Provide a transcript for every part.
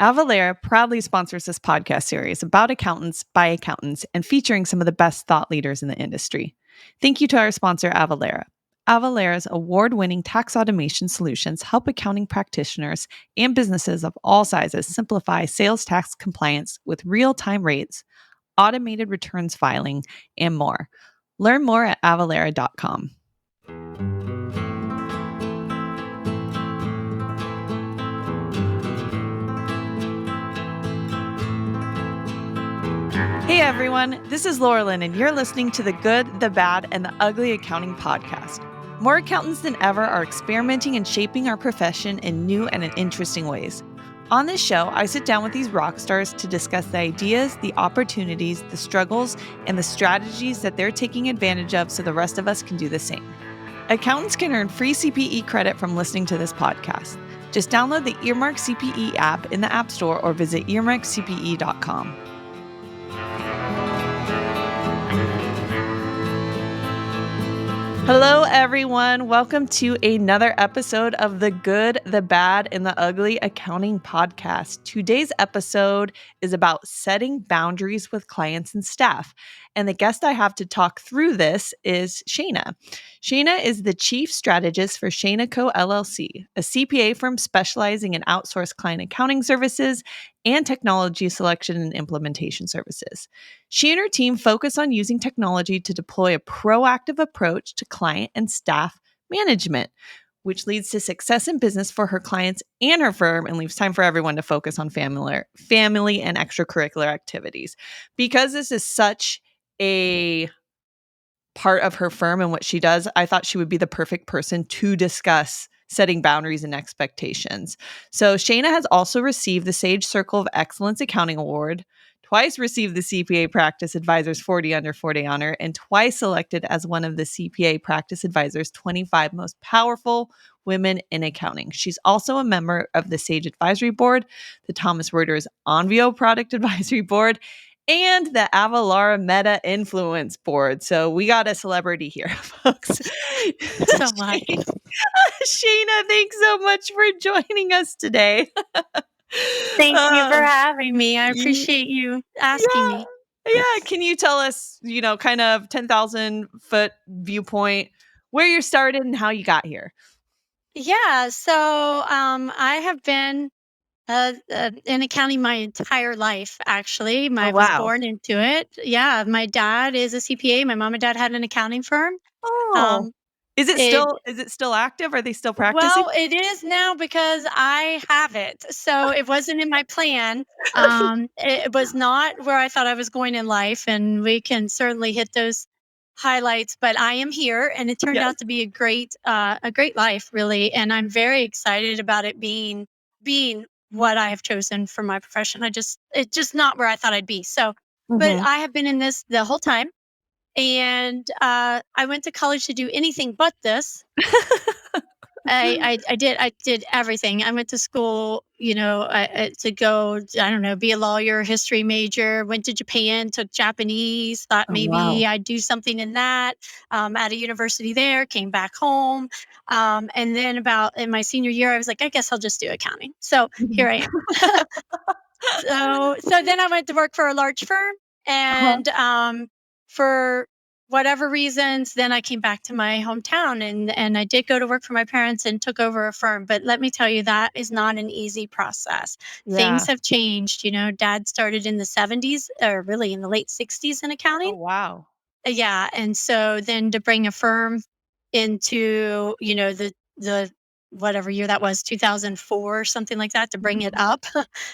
Avalara proudly sponsors this podcast series about accountants by accountants and featuring some of the best thought leaders in the industry. Thank you to our sponsor, Avalara. Avalara's award-winning tax automation solutions help accounting practitioners and businesses of all sizes simplify sales tax compliance with real-time rates, automated returns filing, and more. Learn more at avalara.com. Hey everyone, this is Lorilyn, and you're listening to the Good, the Bad, and the Ugly Accounting Podcast. More accountants than ever are experimenting and shaping our profession in new and in interesting ways. On this show, I sit down with these rock stars to discuss the ideas, the opportunities, the struggles, and the strategies that they're taking advantage of so the rest of us can do the same. Accountants can earn free CPE credit from listening to this podcast. Just download the Earmark CPE app in the App Store or visit earmarkcpe.com. Hello, everyone. Welcome to another episode of the Good, the Bad, and the Ugly Accounting Podcast. Today's episode is about setting boundaries with clients and staff. And the guest I have to talk through this is Shayna. Shayna is the Chief Strategist for Shayna Co. LLC, a CPA firm specializing in outsourced client accounting services and technology selection and implementation services. She and her team focus on using technology to deploy a proactive approach to client and staff management, which leads to success in business for her clients and her firm and leaves time for everyone to focus on family and extracurricular activities. Because this is such a part of her firm and what she does, I thought she would be the perfect person to discuss setting boundaries and expectations. So Shayna has also received the Sage Circle of Excellence Accounting Award, twice received the CPA Practice Advisors 40 Under 40 honor, and twice selected as one of the CPA Practice Advisors 25 most powerful women in accounting. She's also a member of the Sage Advisory Board, the Thomas Reuters Onvio Product Advisory Board, and the Avalara Meta Influence Board. So we got a celebrity here, folks. So much. Shayna, thanks so much for joining us today. Thank you for having me. I appreciate you asking me. Yeah. Can you tell us, kind of 10,000 foot viewpoint, where you started and how you got here? Yeah. So I have been in accounting my entire life, actually. I was born into it. Yeah. My dad is a CPA. My mom and dad had an accounting firm. Oh. Is it still active? Are they still practicing? Well, it is now because I have it. So it wasn't in my plan. It was not where I thought I was going in life, and we can certainly hit those highlights. But I am here, and it turned out to be a great life, really. And I'm very excited about it being what I have chosen for my profession. It's just not where I thought I'd be. So, but I have been in this the whole time. And I went to college to do anything but this. I did everything. I went to school, to go, be a lawyer, history major, went to Japan, took Japanese, thought maybe I'd do something in that, at a university there, came back home. And then in my senior year, I was like, I guess I'll just do accounting. So here I am. So then I went to work for a large firm, and for whatever reasons, then I came back to my hometown, and I did go to work for my parents and took over a firm. But let me tell you, that is not an easy process. Yeah. Things have changed. Dad started in the 70s, or really in the late 60s in accounting. Oh, wow. Yeah. And so then to bring a firm into, the whatever year that was, 2004 or something like that, to bring it up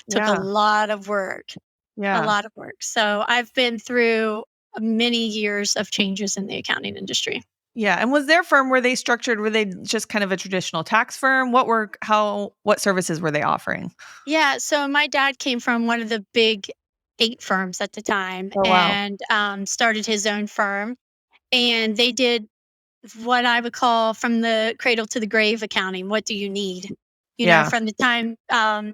took a lot of work. Yeah. A lot of work. So I've been through many years of changes in the accounting industry. Yeah. And was their firm, were they just kind of a traditional tax firm? What services were they offering? Yeah. So my dad came from one of the big 8 firms at the time, and started his own firm. And they did what I would call from the cradle to the grave accounting. What do you need? From the time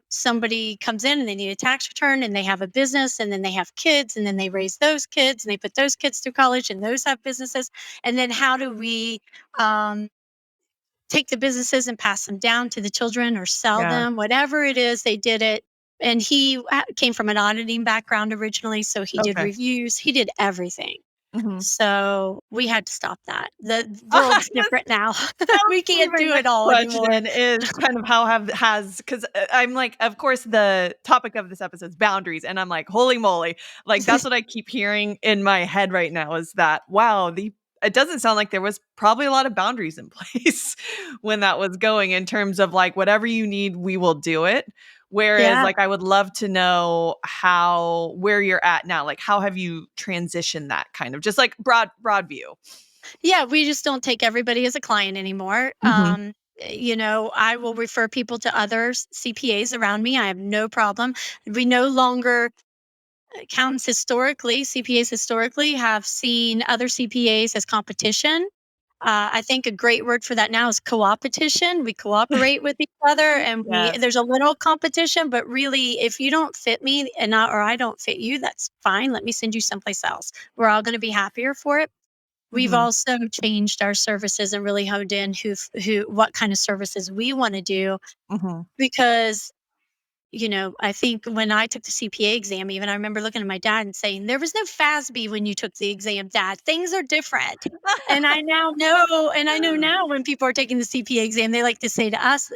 somebody comes in and they need a tax return, and they have a business, and then they have kids, and then they raise those kids, and they put those kids through college, and those have businesses. And then how do we take the businesses and pass them down to the children or sell them? Whatever it is, they did it and he came from an auditing background originally, so he did Okay. reviews, he did everything. Mhm. So we had to stop that. The That world's different now. We was gonna be can't my do it next all anymore. question is kind of how have has because I'm like, of course, the topic of this episode is boundaries, and I'm like, holy moly, like that's what I keep hearing in my head right now is that wow, the it doesn't sound like there was probably a lot of boundaries in place when that was going in terms of like whatever you need, we will do it. Whereas, Yeah. like, I would love to know how where you're at now. Like, how have you transitioned that kind of just like broad view? Yeah, we just don't take everybody as a client anymore. Mhm. I will refer people to other CPAs around me. I have no problem. We no longer accountants historically, CPAs historically have seen other CPAs as competition. I think a great word for that now is co-opetition. We cooperate with each other, and we Yes. there's a little competition, but really, if you don't fit me or I don't fit you, that's fine. Let me send you someplace else. We're all going to be happier for it. We've Mhm. also changed our services and really honed in what kind of services we want to do Mhm. because I think when I took the CPA exam, even I remember looking at my dad and saying, "There was no FASB when you took the exam, Dad. Things are different." And I know now when people are taking the CPA exam, they like to say to us,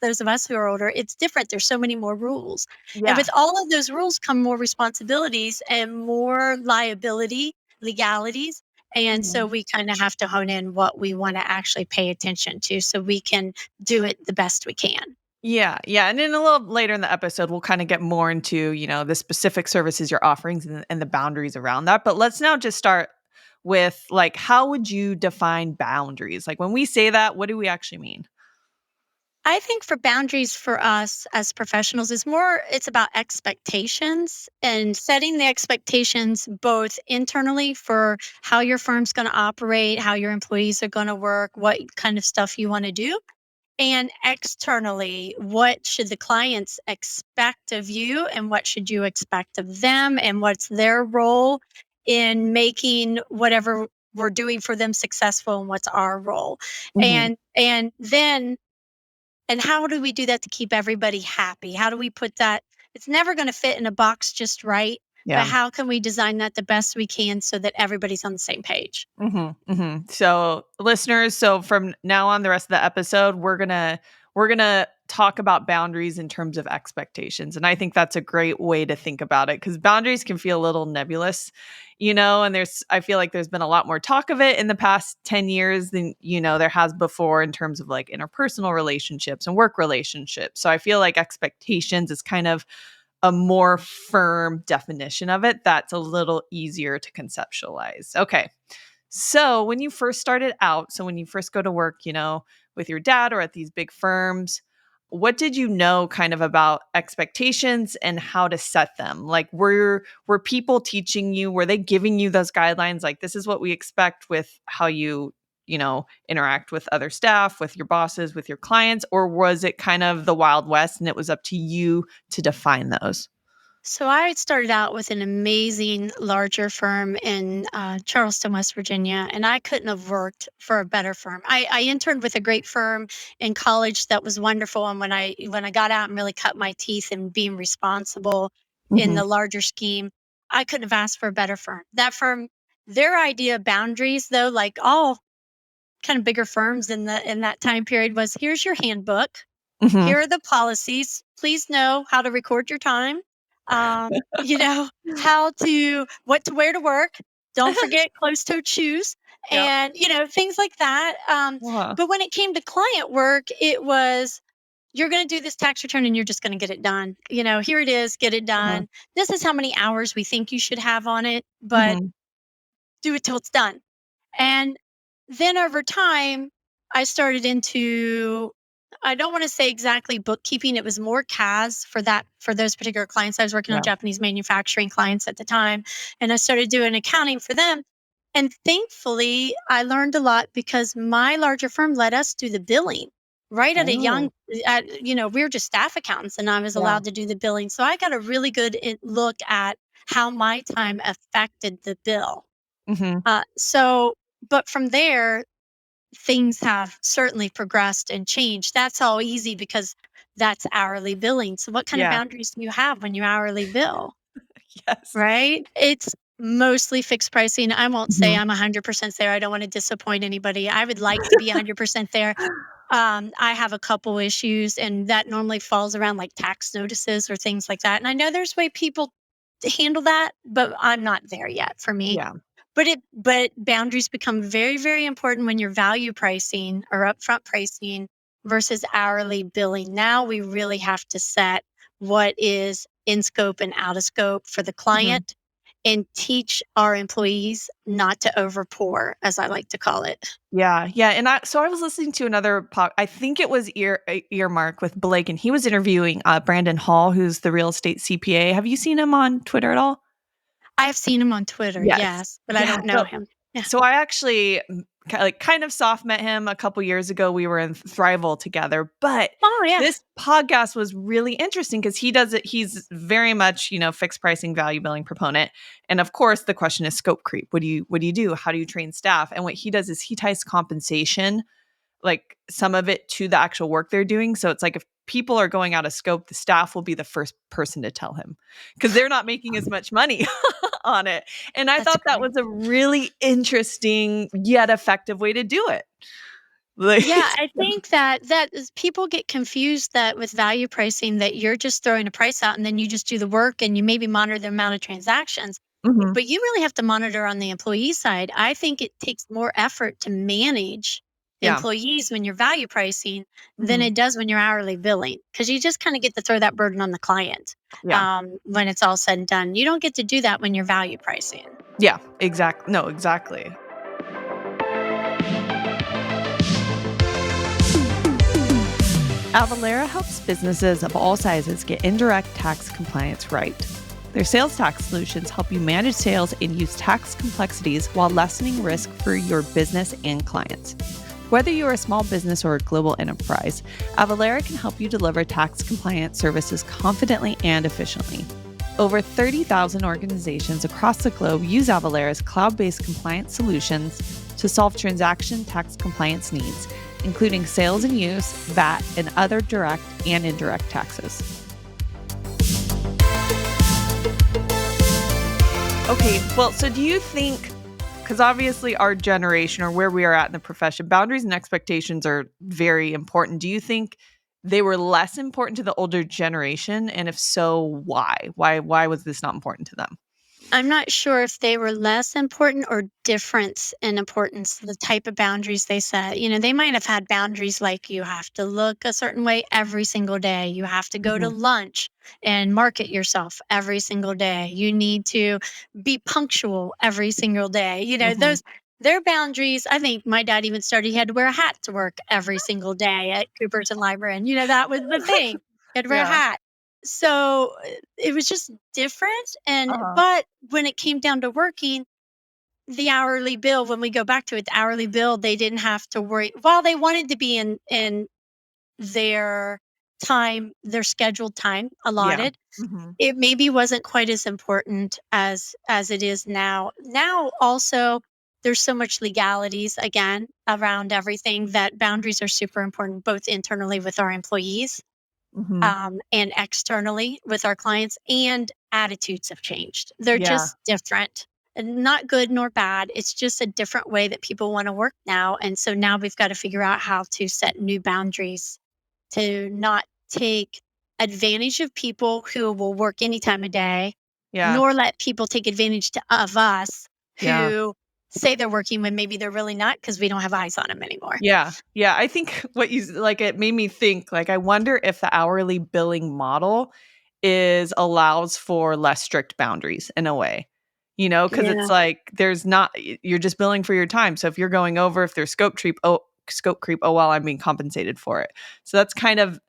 those of us who are older, it's different. There's so many more rules. And Yeah. with all of those rules come more responsibilities and more liability, legalities. And so Mhm. we kind of have to hone in what we want to actually pay attention to so we can do it the best we can. Yeah, yeah, and then a little later in the episode, we'll kinda get more into, the specific services you're offering and the boundaries around that, but let's now just start with, like, how would you define boundaries? Like, when we say that, what do we actually mean? I think for boundaries for us as professionals is it's about expectations and setting the expectations both internally for how your firm's going to operate, how your employees are going to work, what kind of stuff you want to do, and externally, what should the clients expect of you and what should you expect of them and what's their role in making whatever we're doing for them successful and what's our role. Mhm. And how do we do that to keep everybody happy? How do we put that? It's never going to fit in a box just right, but Yeah. how can we design that the best we can so that everybody's on the same page? Mhm, mhm. So, listeners, so from now on the rest of the episode, we're gonna talk about boundaries in terms of expectations, and I think that's a great way to think about it because boundaries can feel a little nebulous, and I feel like there's been a lot more talk of it in the past 10 years than, there has before in terms of, like, interpersonal relationships and work relationships. So, I feel like expectations is kind of a more firm definition of it that's a little easier to conceptualize. Okay. So, when you first started out, so when you first go to work, with your dad or at these big firms, what did you know kind of about expectations and how to set them? Like were people teaching you, were they giving you those guidelines like this is what we expect with how you interact with other staff, with your bosses, with your clients, or was it kind of the Wild West and it was up to you to define those? So I started out with an amazing larger firm in Charleston, West Virginia, and I couldn't have worked for a better firm. I interned with a great firm in college that was wonderful, and when I got out and really cut my teeth in being responsible in Mhm. the larger scheme, I couldn't have asked for a better firm. That firm, their idea of boundaries, though, like all kind of bigger firms in that time period, was here's your handbook, Mhm. here are the policies. Please know how to record your time. How to what to wear to work. Don't forget closed-toed shoes Yep. and, things like that. Uh-huh. But when it came to client work, it was you're going to do this tax return and you're just going to get it done. Here it is, get it Uh-huh. done. This is how many hours we think you should have on it, but Mhm. do it till it's done. And then over time, I started into I don't want to say exactly bookkeeping. It was more CAS for those particular clients. I was working on Yeah. Japanese manufacturing clients at the time, and I started doing accounting for them. And thankfully, I learned a lot because my larger firm let us do the billing right at a young Oh, we were just staff accountants and I was yeah. allowed to do the billing. So I got a really good look at how my time affected the bill. Mhm. But from there, things have certainly progressed and changed. That's all easy because that's hourly billing. So what kind of Yeah. boundaries do you have when you hourly bill? Yes. Right? It's mostly fixed pricing. I won't say Mhm. I'm 100% there. I don't wanna disappoint anybody. I would like to be 100% there. I have a couple issues, and that normally falls around, like, tax notices or things like that, and I know there's way people to handle that, but I'm not there yet for me. Yeah. But boundaries become very, very important when you're value pricing or upfront pricing versus hourly billing. Now we really have to set what is in scope and out of scope for the Mhm. client and teach our employees not to overpour, as I like to call it. Yeah, yeah, and I was listening to another I think it was Earmark with Blake, and he was interviewing, Brandon Hall, who's the real estate CPA. Have you seen him on Twitter at all? I've seen him on Twitter, Yes. yes, but I Yeah, don't know him. Yeah. so I actually, kind of soft met him a couple years ago. We were in Thrival together, but Oh, yeah. this podcast was really interesting because he's very much, fixed pricing, value billing proponent. And of course, the question is scope creep. What do you do? How do you train staff? And what he does is he ties compensation, like some of it, to the actual work they're doing. So it's like if people are going out of scope, the staff will be the first person to tell him because they're not making as much money on it. And I That's thought that great. was a really interesting yet effective way to do it. Like, Yeah, I think that is people get confused that with value pricing that you're just throwing a price out and then you just do the work and you maybe monitor the amount of transactions. Mhm. But you really have to monitor on the employee side. I think it takes more effort to manage Yeah. employees when you're value pricing than Mhm. it does when you're hourly billing because you just kind of get to throw that burden on the client Yeah. when it's all said and done. You don't get to do that when you're value pricing. Yeah. Exactly. No, exactly. Avalara helps businesses of all sizes get indirect tax compliance right. Their sales tax solutions help you manage sales and use tax complexities while lessening risk for your business and clients. Whether you're a small business or a global enterprise, Avalara can help you deliver tax compliance services confidently and efficiently. Over 30,000 organizations across the globe use Avalara's cloud-based compliance solutions to solve transaction tax compliance needs, including sales and use, VAT, and other direct and indirect taxes. Okay, well, so do you think, because obviously our generation or where we are at in the profession, boundaries and expectations are very important. Do you think they were less important to the older generation? And if so, why? Why was this not important to them? I'm not sure if they were less important or difference in importance, the type of boundaries they set. You know, they might have had boundaries like you have to look a certain way every single day. You have to go to Mhm, lunch and market yourself every single day. You need to be punctual every single day. You know, mhm. those their boundaries. I think my dad even started, he had to wear a hat to work every single day at Cooper's Library. And, that was the thing. He had to wear a Yeah. hat. So it was just different. Uh-huh. But when it came down to working, the hourly bill, when we go back to it, the hourly bill, they didn't have to worry. While they wanted to be in their their scheduled time Yeah. allotted, Mhm. it maybe wasn't quite as important as it is now. Now also there's so much legalities again around everything that boundaries are super important, both internally with our employees Mhm. and externally with our clients, and attitudes have changed. They're Yeah. just different. And not good nor bad. It's just a different way that people want to work now. And so now we've got to figure out how to set new boundaries to not take advantage of people who will work any time of day, Yeah. nor let people take advantage of us Yeah. who say they're working when maybe they're really not because we don't have eyes on them anymore. Yeah. Yeah. I think it made me think, like, I wonder if the hourly billing model allows for less strict boundaries in a way, because it's Yeah. like there's not, you're just billing for your time. So if you're going over, if there's scope creep, oh, well, I'm being compensated for it. So that's kind of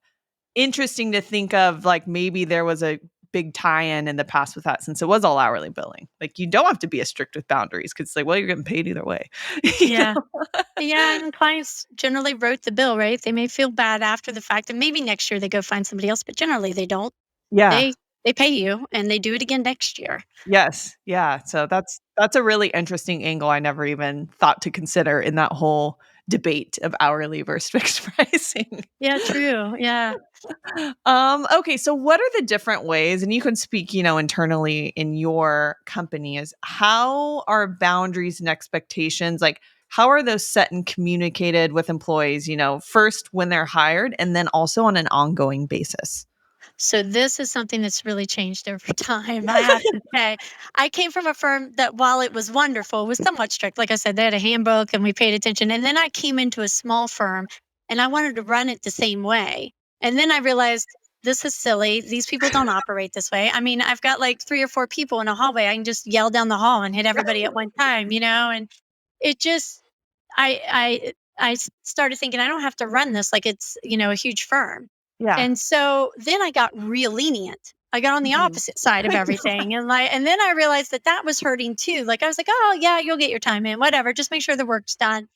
interesting to think of, like, maybe there was a big tie-in in the past with that, since it was all hourly billing. Like, you don't have to be as strict with boundaries because it's like, well, you're getting paid either way. You Yeah. know? Yeah, and clients generally wrote the bill, right? They may feel bad after the fact, and maybe next year they go find somebody else, but generally they don't. Yeah. They pay you and they do it again next year. Yes. Yeah. So that's a really interesting angle I never even thought to consider in that whole debate of hourly versus fixed pricing. Yeah, true. Yeah. Okay, so what are the different ways, and you can speak, internally in your company, is how are boundaries and expectations, like how are those set and communicated with employees, first when they're hired and then also on an ongoing basis? So this is something that's really changed over time, I have to say. I came from a firm that while it was wonderful, was somewhat strict. Like I said, they had a handbook and we paid attention. And then I came into a small firm and I wanted to run it the same way. And then I realized this is silly. These people don't operate this way. I mean, I've got like 3 or 4 people in a hallway. I can just yell down the hall and hit everybody at one time, and it just I started thinking I don't have to run this like it's, a huge firm. Yeah. And so then I got real lenient. I got on the Mhm. opposite side of I know. everything, and then I realized that that was hurting too. Like I was like, "Oh, yeah, you'll get your time in, whatever. Just make sure the work's done."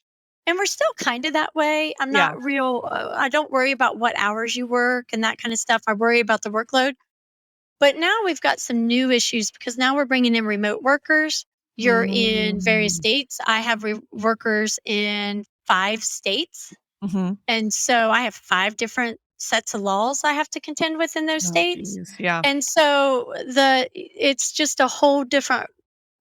And we're still kind of that way. I'm Yeah. not real I don't worry about what hours you work and that kind of stuff. I worry about the workload. But now we've got some new issues because now we're bringing in remote workers. You're in various Mm. states. I have workers in 5 states. Mhm. And so I have 5 different sets of laws I have to contend with in those Oh, states. geez. Yeah. And so it's just a whole different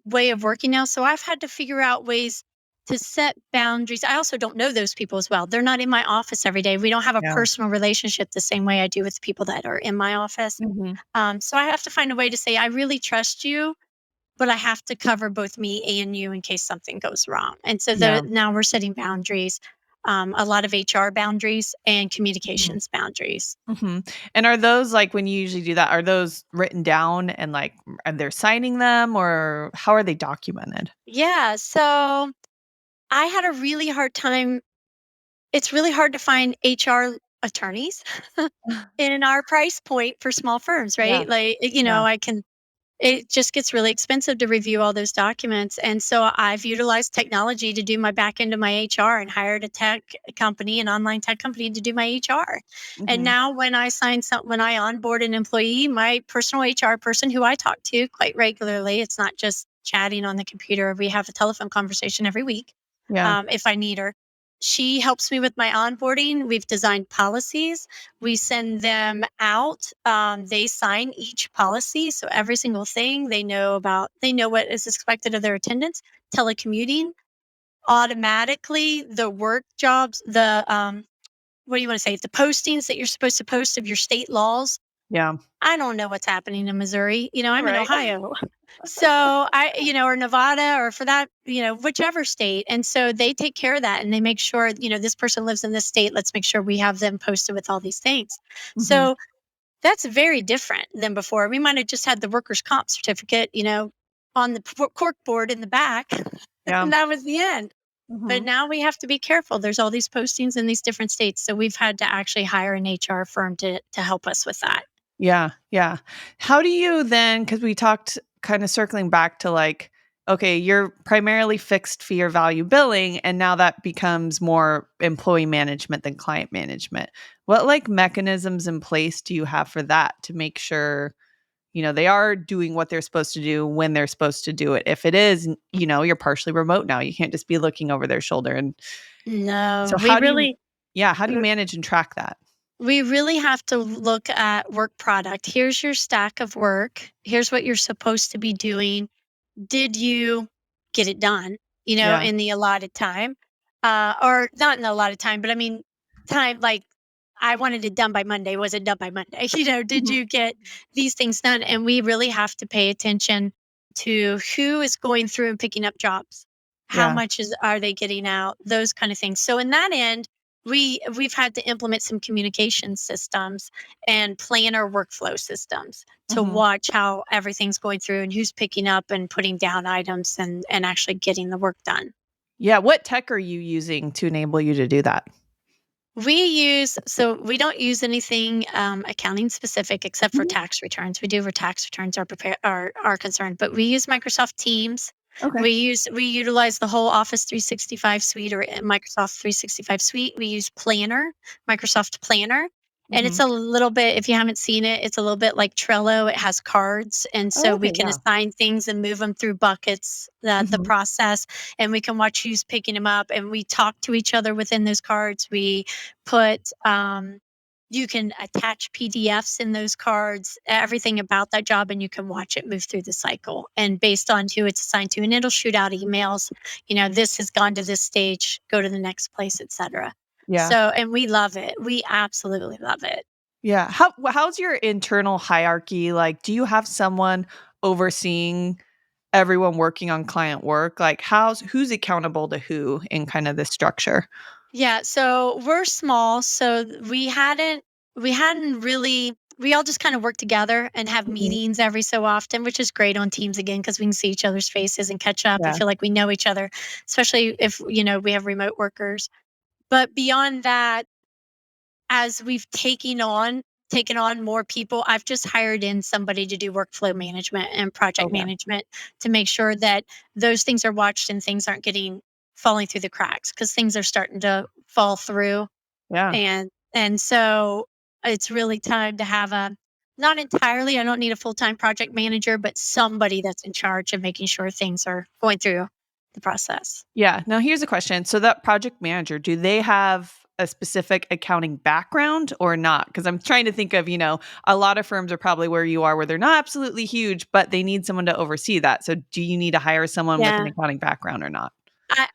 way of working now. So I've had to figure out ways to set boundaries. I also don't know those people as well. They're not in my office every day. We don't have a Yeah. personal relationship the same way I do with the people that are in my office. Mhm. So I have to find a way to say, I really trust you, but I have to cover both me and you in case something goes wrong. And so Yeah. now we're setting boundaries, a lot of HR boundaries and Mhm. communications boundaries. Mhm. And are those, like, when you usually do that, are those written down and, like, are they signing them, or how are they documented? Yeah. So I had a really hard time. It's really hard to find HR attorneys in our price point for small firms, Yeah. right? Like, Yeah. it just gets really expensive to review all those documents. And so I've utilized technology to do my back end of my HR and hired a tech company, an online tech company to do my HR. And Mhm. now when I onboard an employee, my personal HR person who I talk to quite regularly, it's not just chatting on the computer. We have a telephone conversation every week Yeah. if I need her. She helps me with my onboarding. We've designed policies. We send them out. They sign each policy. So every single thing they know what is expected of their attendance, telecommuting, automatically the work jobs, what do you want to say? The postings that you're supposed to post of your state laws. Yeah. I don't know what's happening in Missouri. I'm in Right. Ohio. So or Nevada, or for that, whichever state. And so they take care of that and they make sure, this person lives in this state. Let's make sure we have them posted with all these things. Mhm. So that's very different than before. We might have just had the workers' comp certificate, on the cork board in the back, Yeah. and that was the end. But Mhm. now we have to be careful. There's all these postings in these different states. So we've had to actually hire an HR firm to help us with that. Yeah, yeah. How do you then, because we talked, kind of circling back to, like, okay, you're primarily fixed fee or value billing, and now that becomes more employee management than client management. What, like, mechanisms in place do you have for that to make sure, they are doing what they're supposed to do when they're supposed to do it? If it is, you're partially remote now, you can't just be looking over their shoulder. And No, so how do you manage and track that? we really have to look at work product. Here's your stack of work. Here's what you're supposed to be doing. Did you get it done, Yeah. in the allotted time? Or not in the allotted time, but I mean, time like I wanted it done by Monday. Was it done by Monday? Did Mhm. you get these things done? And we really have to pay attention to who is going through and picking up jobs. How Yeah. much are they getting out? Those kind of things. So in that end, we've had to implement some communication systems and planner workflow systems to Mhm. watch how everything's going through and who's picking up and putting down items and actually getting the work done. Yeah, what tech are you using to enable you to do that? We don't use anything accounting specific except for Mhm. tax returns. We do where tax returns are concerned, but we use Microsoft Teams. Okay. We utilize the whole Office 365 suite or Microsoft 365 suite. We use Planner, Microsoft Planner, And it's Mhm. a little bit, if you haven't seen it, it's a little bit like Trello. It has cards, and Oh, so we okay, can yeah. assign things and move them through buckets, the Mhm. process, and we can watch who's picking them up, and we talk to each other within those cards. We put, you can attach PDFs in those cards, everything about that job, and you can watch it move through the cycle. And based on who it's assigned to, and it'll shoot out emails, this has gone to this stage, go to the next place, etc. Yeah. So, and we love it. We absolutely love it. Yeah. How's your internal hierarchy? Like, do you have someone overseeing everyone working on client work? Like, who's accountable to who in kind of this structure? Yeah, so we're small, so we hadn't really we all just kind of work together and have Mhm. meetings every so often, which is great on Teams again because we can see each other's faces and catch up and Yeah. feel like we know each other, especially if we have remote workers. But beyond that, as we've taken on more people, I've just hired in somebody to do workflow management and project Okay. management to make sure that those things are watched and things aren't getting falling through the cracks because things are starting to fall through. Yeah. And so it's really time to have a not entirely, I don't need a full-time project manager, but somebody that's in charge of making sure things are going through the process. Yeah. Now here's a question. So that project manager, do they have a specific accounting background or not? Because I'm trying to think of, a lot of firms are probably where you are, where they're not absolutely huge, but they need someone to oversee that. So do you need to hire someone with an Yeah. accounting background or not?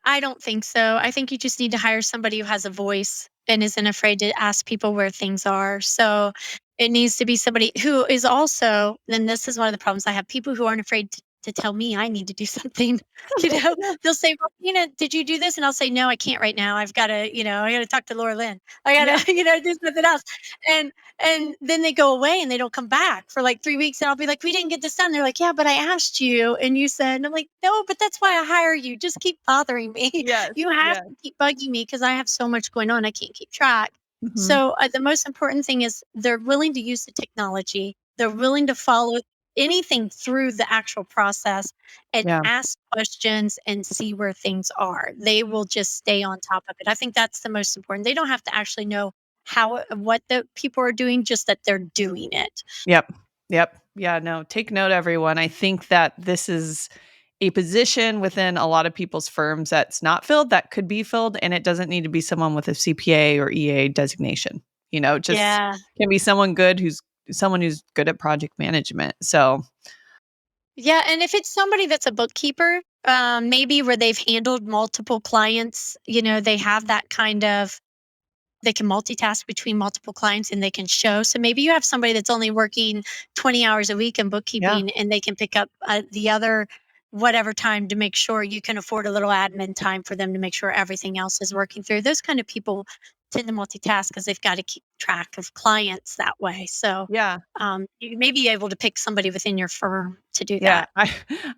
I don't think so. I think you just need to hire somebody who has a voice and isn't afraid to ask people where things are. So it needs to be somebody who is also, then this is one of the problems I have, people who aren't afraid to tell me I need to do something. Yeah. They'll say, well, did you do this? And I'll say, no, I can't right now. I've got to, I got to talk to Lorilyn. I got Yeah. to, do something else. And, and then they go away and they don't come back for like 3 weeks. And I'll be like, we didn't get this done. They're like, yeah, but I asked you and you said, and I'm like, no, but that's why I hire you. Just keep bothering me. Yes. You have Yes. to keep bugging me because I have so much going on. I can't keep track. Mhm. So the most important thing is they're willing to use the technology. They're willing to follow anything through the actual process and Yeah. ask questions and see where things are. They will just stay on top of it. I think that's the most important. They don't have to actually know what the people are doing, just that they're doing it. Yep. Yep. Yeah, no, take note, everyone. I think that this is a position within a lot of people's firms that's not filled, that could be filled, and it doesn't need to be someone with a CPA or EA designation. Just Yeah. can be someone who's good at project management. So, Yeah, and if it's somebody that's a bookkeeper, maybe where they've handled multiple clients, they have that kind of they can multitask between multiple clients and they can show. So maybe you have somebody that's only working 20 hours a week in yeah. bookkeeping and they can pick up the other whatever time to make sure you can afford a little admin time for them to make sure everything else is working through. Those kind of people tend to multitask because they've got to keep track of clients that way. So Yeah. you may be able to pick somebody within your firm to do Yeah, that.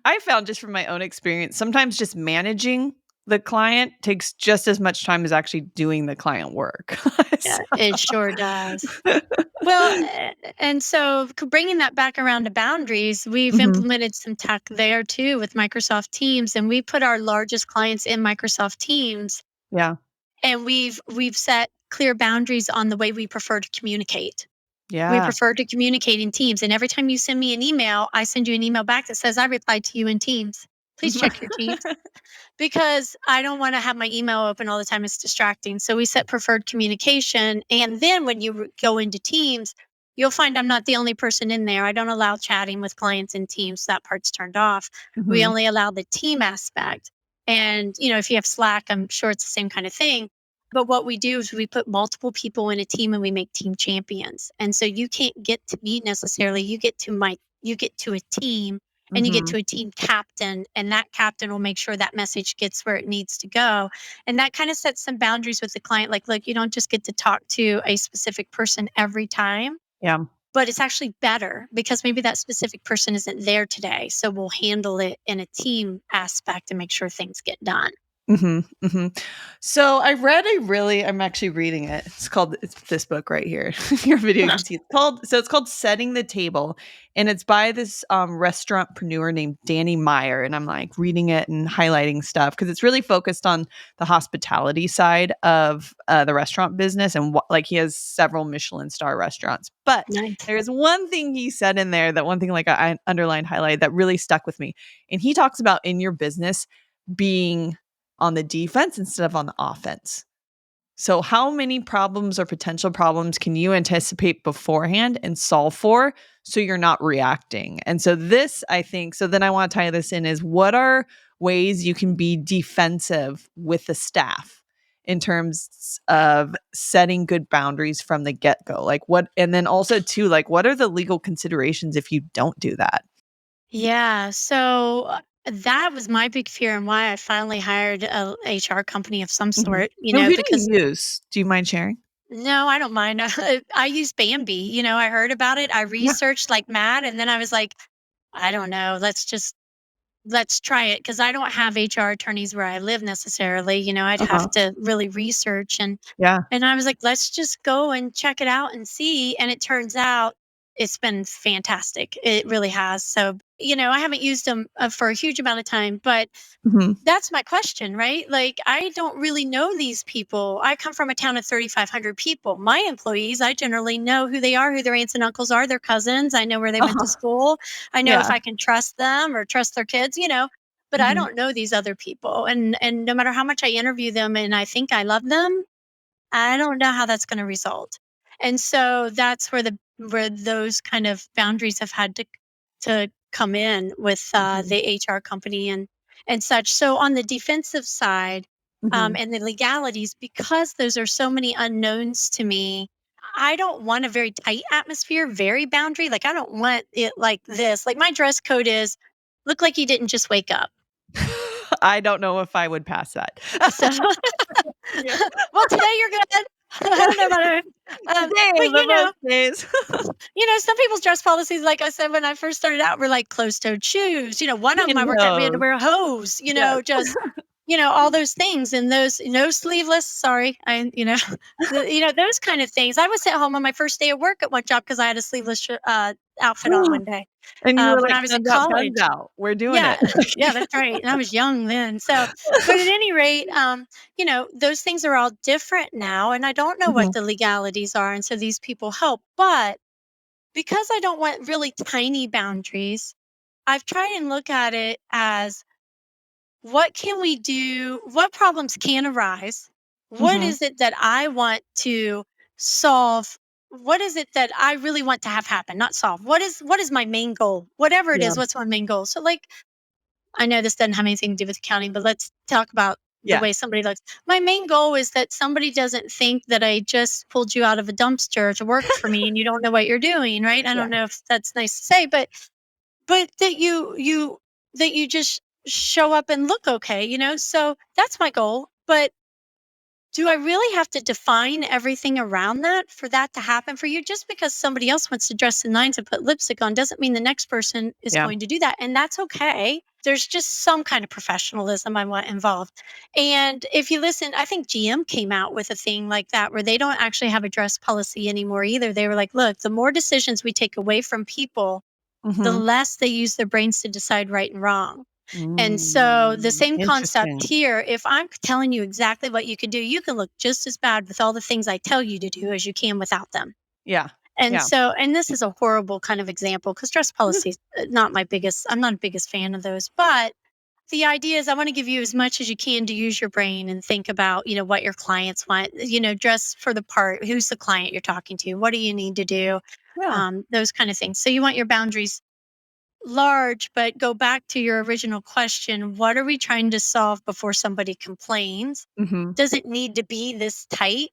I found just from my own experience, sometimes just managing the client takes just as much time as actually doing the client work. Yeah, So it sure does. Well, and so bringing that back around to boundaries, we've Mhm. implemented some tech there too with Microsoft Teams, and we put our largest clients in Microsoft Teams, Yeah. and we've set clear boundaries on the way we prefer to communicate. We Yeah. prefer to communicate in Teams, and every time you send me an email, I send you an email back that says I replied to you in Teams. Please check your Teams because I don't want to have my email open all the time. It's distracting. So we set preferred communication. And then when you go into Teams, you'll find I'm not the only person in there. I don't allow chatting with clients in Teams. That part's turned off. We Mhm. only allow the team aspect. And, if you have Slack, I'm sure it's the same kind of thing. But what we do is we put multiple people in a team and we make team champions. And so you can't get to me necessarily. You get to a team and you get Mhm. to a team captain, and that captain will make sure that message gets where it needs to go. And that kind of sets some boundaries with the client, like, look, you don't just get to talk to a specific person every time, Yeah. but it's actually better because maybe that specific person isn't there today, so we'll handle it in a team aspect and make sure things get done. So I read I'm actually reading it. It's this book right here. Your video, you can see it's called Setting the Table. And it's by this restaurantpreneur named Danny Meyer. And I'm like reading it and highlighting stuff because it's really focused on the hospitality side of the restaurant business. And like he has several Michelin star restaurants. But Nice. there's one thing he said in there, that one thing like I underlined, highlight that really stuck with me. And he talks about in your business being on the defense instead of on the offense. So, how many problems or potential problems can you anticipate beforehand and solve for so you're not reacting? And so, I think, so then I want to tie this in is what are ways you can be defensive with the staff in terms of setting good boundaries from the get go? Like, and then also, too, like, what are the legal considerations if you don't do that? Yeah. So that was my big fear and why I finally hired a HR company of some Mhm. sort, No, who do because you use? Do you mind sharing? no, I don't mind. I use Bambi. I heard about it. I Yeah. researched like mad. And then I was like, I don't know. Let's try it because I don't have HR attorneys where I live necessarily. I'd have Uh-huh. to really research Yeah. and I was like, let's just go and check it out and see. And it turns out it's been fantastic. It really has. So, I haven't used them for a huge amount of time, but Mhm. that's my question, right? Like, I don't really know these people. I come from a town of 3,500 people. My employees, I generally know who they are, who their aunts and uncles are, their cousins. I know where they went to Uh-huh. school. I know if Yeah. I can trust them or trust their kids. But I Mhm. don't know these other people. And no matter how much I interview them and I think I love them, I don't know how that's gonna result. And so that's where those kind of boundaries have had to come in with, Mhm. the HR company and such. So on the defensive side, Mhm. and the legalities, because those are so many unknowns to me, I don't want a very tight atmosphere, very boundary, like, I don't want it like this. Like, my dress code is, "Look like you didn't just wake up." I don't know if I would pass that. So Yeah. well, today you're good. I don't know about it. But Today, but most days. some people's dress policies, like I said, when I first started out, were like closed-toed shoes. One of them I worked at, we had to Pantyhose. wear a hose, Yes. just, all those things and those, no sleeveless, sorry. Those kind of things. I was at home on my first day of work at one job because I had a sleeveless outfit on one day And you were when like, I was in "Guns out, pens college. out. We're doing Yeah, it." yeah, that's right, and I was young then, so but at any rate, those things are all different now, and I don't know what Mhm. the legalities are, and so these people help, but because I don't want really tiny boundaries, I've tried and look at it as, what can we do? What problems can arise? What Mhm. is it that I want to solve? What is it that I really want to have happen, not solve? What is my main goal? Whatever it Yeah. is, what's my main goal? So like I know this doesn't have anything to do with accounting, but let's talk about the Yeah. way somebody looks. My main goal is that somebody doesn't think that I just pulled you out of a dumpster to work for me and you don't know what you're doing, right? I Yeah. don't know if that's nice to say, but that you just show up and look okay. So that's my goal. But do I really have to define everything around that for that to happen for you? Just because somebody else wants to dress the nines and put lipstick on doesn't mean the next person is Yeah. going to do that. And that's okay. There's just some kind of professionalism I want involved. And if you listen, I think GM came out with a thing like that where they don't actually have a dress policy anymore either. They were like, look, the more decisions we take away from people, the Mhm. less they use their brains to decide right and wrong. And so the Mm, same concept interesting. here, if I'm telling you exactly what you can do, you can look just as bad with all the things I tell you to do as you can without them. Yeah. And Yeah. so, and this is a horrible kind of example because dress policies, I'm not a biggest fan of those. But the idea is I want to give you as much as you can to use your brain and think about, what your clients want, dress for the part. Who's the client you're talking to? What do you need to do? Yeah. Those kind of things. So you want your boundaries large, but go back to your original question. What are we trying to solve before somebody complains? Mhm. Does it need to be this tight?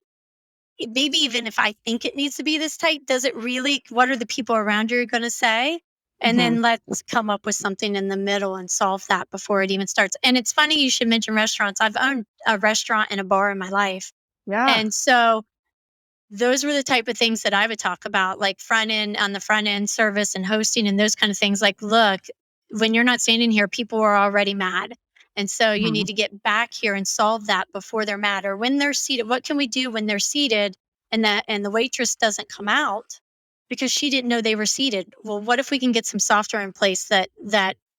Maybe even if I think it needs to be this tight, does it really? What are the people around you going to say? And Mhm. then let's come up with something in the middle and solve that before it even starts. And it's funny you should mention restaurants. I've owned a restaurant and a bar in my life. Yeah. And so those were the type of things that I would talk about, like on the front end service and hosting and those kind of things. Like, look, when you're not standing here, people are already mad. And so you Mhm. need to get back here and solve that before they're mad, or when they're seated. What can we do when they're seated and the waitress doesn't come out because she didn't know they were seated? Well, what if we can get some software in place that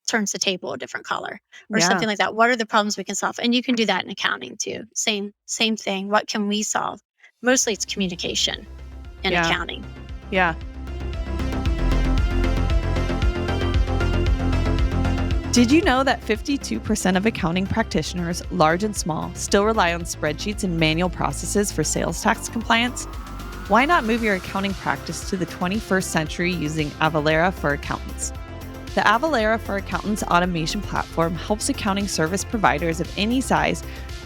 turns the table a different color or Yeah. something like that? What are the problems we can solve? And you can do that in accounting too. Same thing. What can we solve? Mostly it's communication in Yeah. accounting. Yeah. Did you know that 52% of accounting practitioners, large and small, still rely on spreadsheets and manual processes for sales tax compliance? Why not move your accounting practice to the 21st century using Avalara for Accountants? The Avalara for Accountants automation platform helps accounting service providers of any size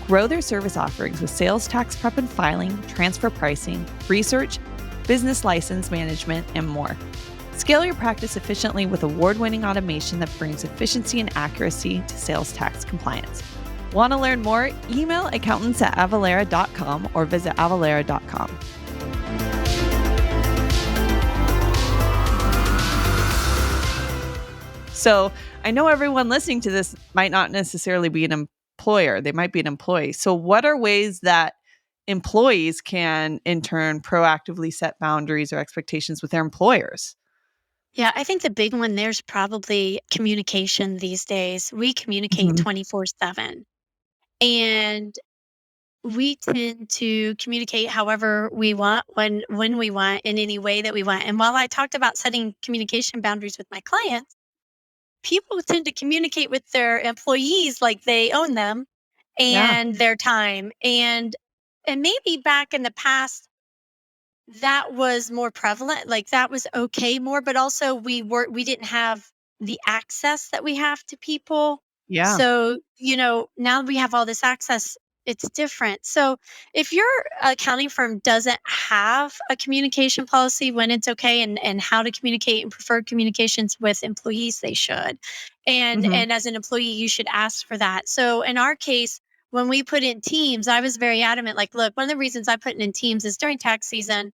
grow their service offerings with sales tax prep and filing, transfer pricing, research, business license management, and more. Scale your practice efficiently with award-winning automation that brings efficiency and accuracy to sales tax compliance. Want to learn more? Email accountants@avalara.com or visit avalara.com. So I know everyone listening to this might not necessarily be an employer. They might be an employee. So what are ways that employees can, in turn, proactively set boundaries or expectations with their employers? Yeah, I think the big one there's probably communication these days. We communicate Mhm. 24/7. And we tend to communicate however we want, when we want, in any way that we want. And while I talked about setting communication boundaries with my clients, people tend to communicate with their employees like they own them Yeah. and their time. And maybe back in the past that was more prevalent, like, that was okay more, but also we didn't have the access that we have to people. Yeah. So, now we have all this access, it's different. So, if your accounting firm doesn't have a communication policy when it's okay and how to communicate and preferred communications with employees, they should. And Mhm. and as an employee, you should ask for that. So, in our case, when we put in Teams, I was very adamant, like, "Look, one of the reasons I put in Teams is during tax season,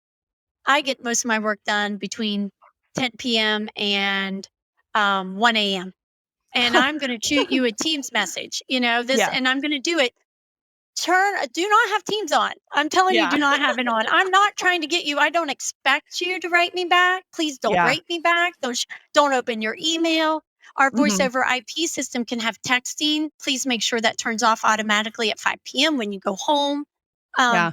I get most of my work done between 10 p.m. and 1 a.m. And I'm going to shoot you a Teams message, Yeah. and I'm going to do it. Do not have Teams on. I'm telling you, Yeah. do not have it on. I'm not trying to get you. I don't expect you to write me back. Please don't Yeah. write me back. Don't open your email. Our voice Mhm. over IP system can have texting. Please make sure that turns off automatically at 5 p.m. when you go home. Um, Yeah.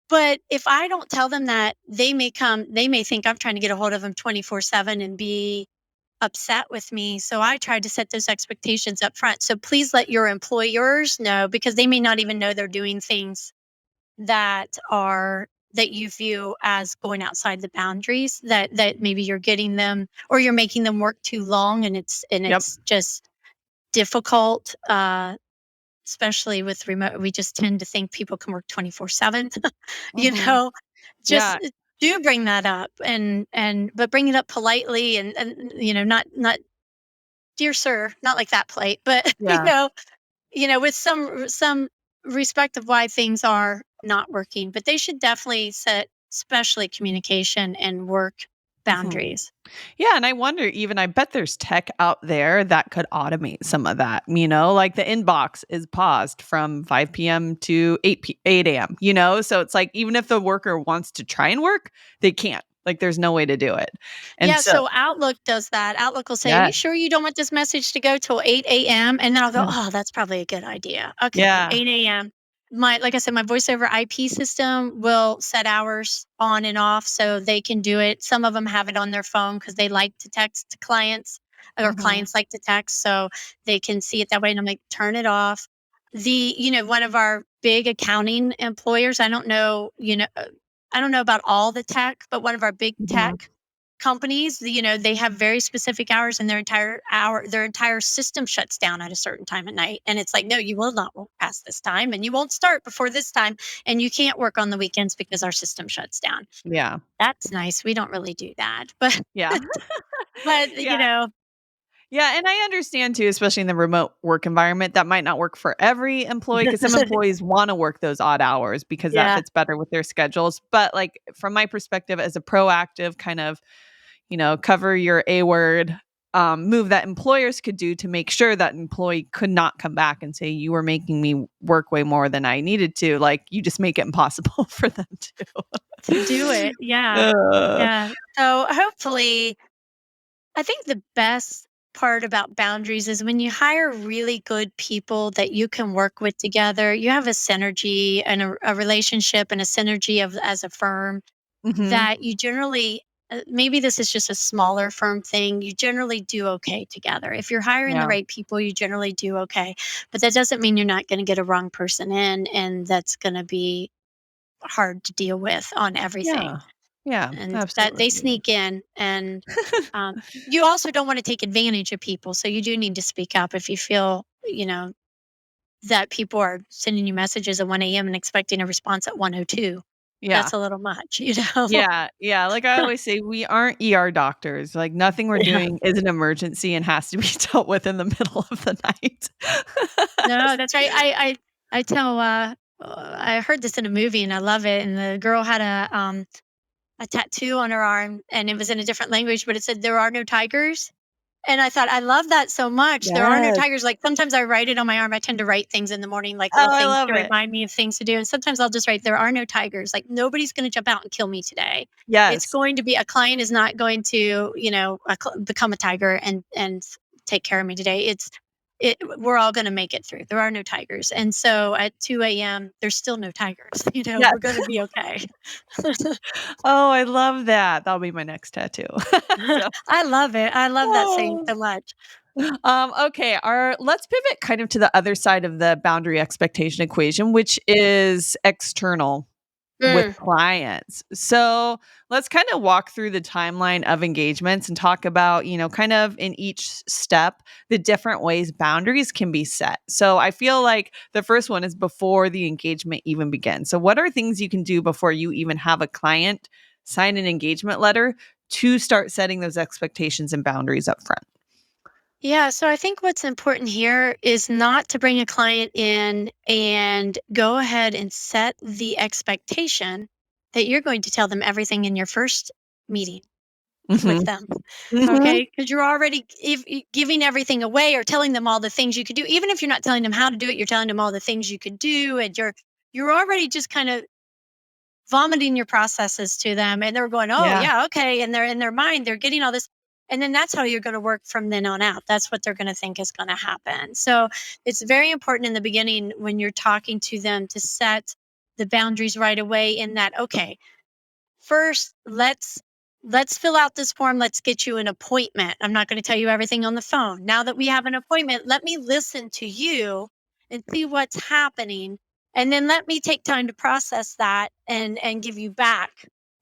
but if I don't tell them that, they may think I'm trying to get a hold of them 24/7 and be upset with me. So I tried to set those expectations up front. So please let your employers know, because they may not even know they're doing things that you view as going outside the boundaries, that maybe you're getting them, or you're making them work too long, and Yep. it's just difficult. Especially with remote, we just tend to think people can work 24/7. you Mhm. know, just Yeah. do bring that up, but bring it up politely, and not dear sir, not like that polite, but Yeah. with some respect of why things are not working. But they should definitely set, especially communication and work Mhm. boundaries. Yeah, and I wonder, even I bet there's tech out there that could automate some of that, like the inbox is paused from 5 p.m. to 8 a.m., So it's like even if the worker wants to try and work, they can't. Like there's no way to do it. And Yeah, so so Outlook does that. Outlook will say, "Are you yes. sure you don't want this message to go till 8 a.m.?" And then I'll go, Yeah. "Oh, that's probably a good idea." Okay, Yeah. 8 a.m. Like I said, my voice over IP system will set hours on and off so they can do it. Some of them have it on their phone because they like to text to clients, or Mhm. clients like to text, so they can see it that way. And I'm like, turn it off. One of our big accounting employers, I don't know about all the tech, but one of our big Mhm. tech companies, they have very specific hours, and their entire system shuts down at a certain time at night. And it's like, no, you will not work past this time, and you won't start before this time, and you can't work on the weekends because our system shuts down. Yeah. That's nice. We don't really do that. But Yeah. but Yeah. Yeah, and I understand too, especially in the remote work environment, that might not work for every employee because some employees wanna work those odd hours because that yeah. fits better with their schedules. But, like, from my perspective as a proactive kind of, cover your A word, move that employers could do to make sure that employee could not come back and say, you were making me work way more than I needed to. Like, you just make it impossible for them To do it. Yeah. to. Yeah. So hopefully, I think the best part about boundaries is when you hire really good people that you can work with together, you have a synergy and a relationship and a synergy of as a firm Mhm. that you generally maybe this is just a smaller firm thing, you generally do okay together. If you're hiring the Yeah. right people, you generally do okay. But that doesn't mean you're not going to get a wrong person in, and that's going to be hard to deal with on everything. Yeah. Yeah, And that they absolutely. sneak in, and you also don't want to take advantage of people. So you do need to speak up if you feel, that people are sending you messages at 1 a.m. and expecting a response at 1:02. Yeah. That's a little much. Yeah, yeah, like I always say, we aren't ER doctors, like, nothing we're Yeah. doing is an emergency and has to be dealt with in the middle of the night. No, that's right. I tell I heard this in a movie and I love it. And the girl had a tattoo on her arm and it was in a different language, but it said there are no tigers. And I thought, I love that so much. There are no Yes. tigers. Like sometimes I write it on my arm. I tend to write things in the morning, like Oh, little I things love to it. remind me of things to do. And sometimes I'll just write, there are no tigers. Like nobody's going to jump out and kill me today. It's Yes. going to be a client is not going to, become a tiger and take care of me today. We're all going to make it through. There are no tigers. And so at 2 a.m., there's still no tigers. Yes. We're going to be okay. Oh, I love that. That'll be my next tattoo. So I love it. I love that saying oh. so much. Okay, let's pivot kind of to the other side of the boundary expectation equation, which is external with Mm. clients. So let's kind of walk through the timeline of engagements and talk about, kind of in each step, the different ways boundaries can be set. So I feel like the first one is before the engagement even begins. So, what are things you can do before you even have a client sign an engagement letter to start setting those expectations and boundaries up front? Yeah, so I think what's important here is not to bring a client in and go ahead and set the expectation that you're going to tell them everything in your first meeting with Mhm. them. Mhm. Okay? Because you're already giving everything away or telling them all the things you could do. Even if you're not telling them how to do it, you're telling them all the things you could do, and you're already just kind of vomiting your processes to them, and they're going, "Oh, Yeah. yeah, okay." And they're in their mind, they're getting all this. And then that's how you're going to work from then on out. That's what they're going to think is going to happen. So it's very important in the beginning when you're talking to them to set the boundaries right away in that, okay, first let's fill out this form, let's get you an appointment. I'm not going to tell you everything on the phone. Now that we have an appointment, let me listen to you and see what's happening, and then let me take time to process that and give you back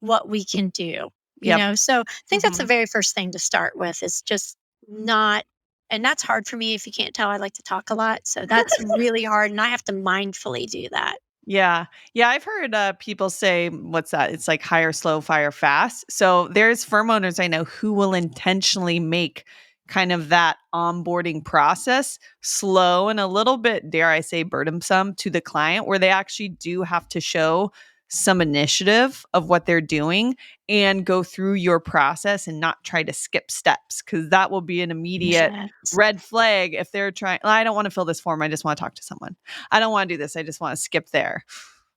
what we can do. Yep. So I think that's the Mhm. very first thing to start with is just not. And that's hard for me. If you can't tell, I like to talk a lot, so that's really hard and I have to mindfully do that. Yeah. Yeah, I've heard, people say what's that? It's like hire slow, fire fast. So there's firm owners I know who will intentionally make kind of that onboarding process slow and a little bit, dare I say, burdensome to the client, where they actually do have to show some initiative of what they're doing and go through your process and not try to skip steps, because that will be an immediate Yes. red flag if they're trying, I don't want to fill this form. I just want to talk to someone. I don't wanna do this, I just wanna skip there.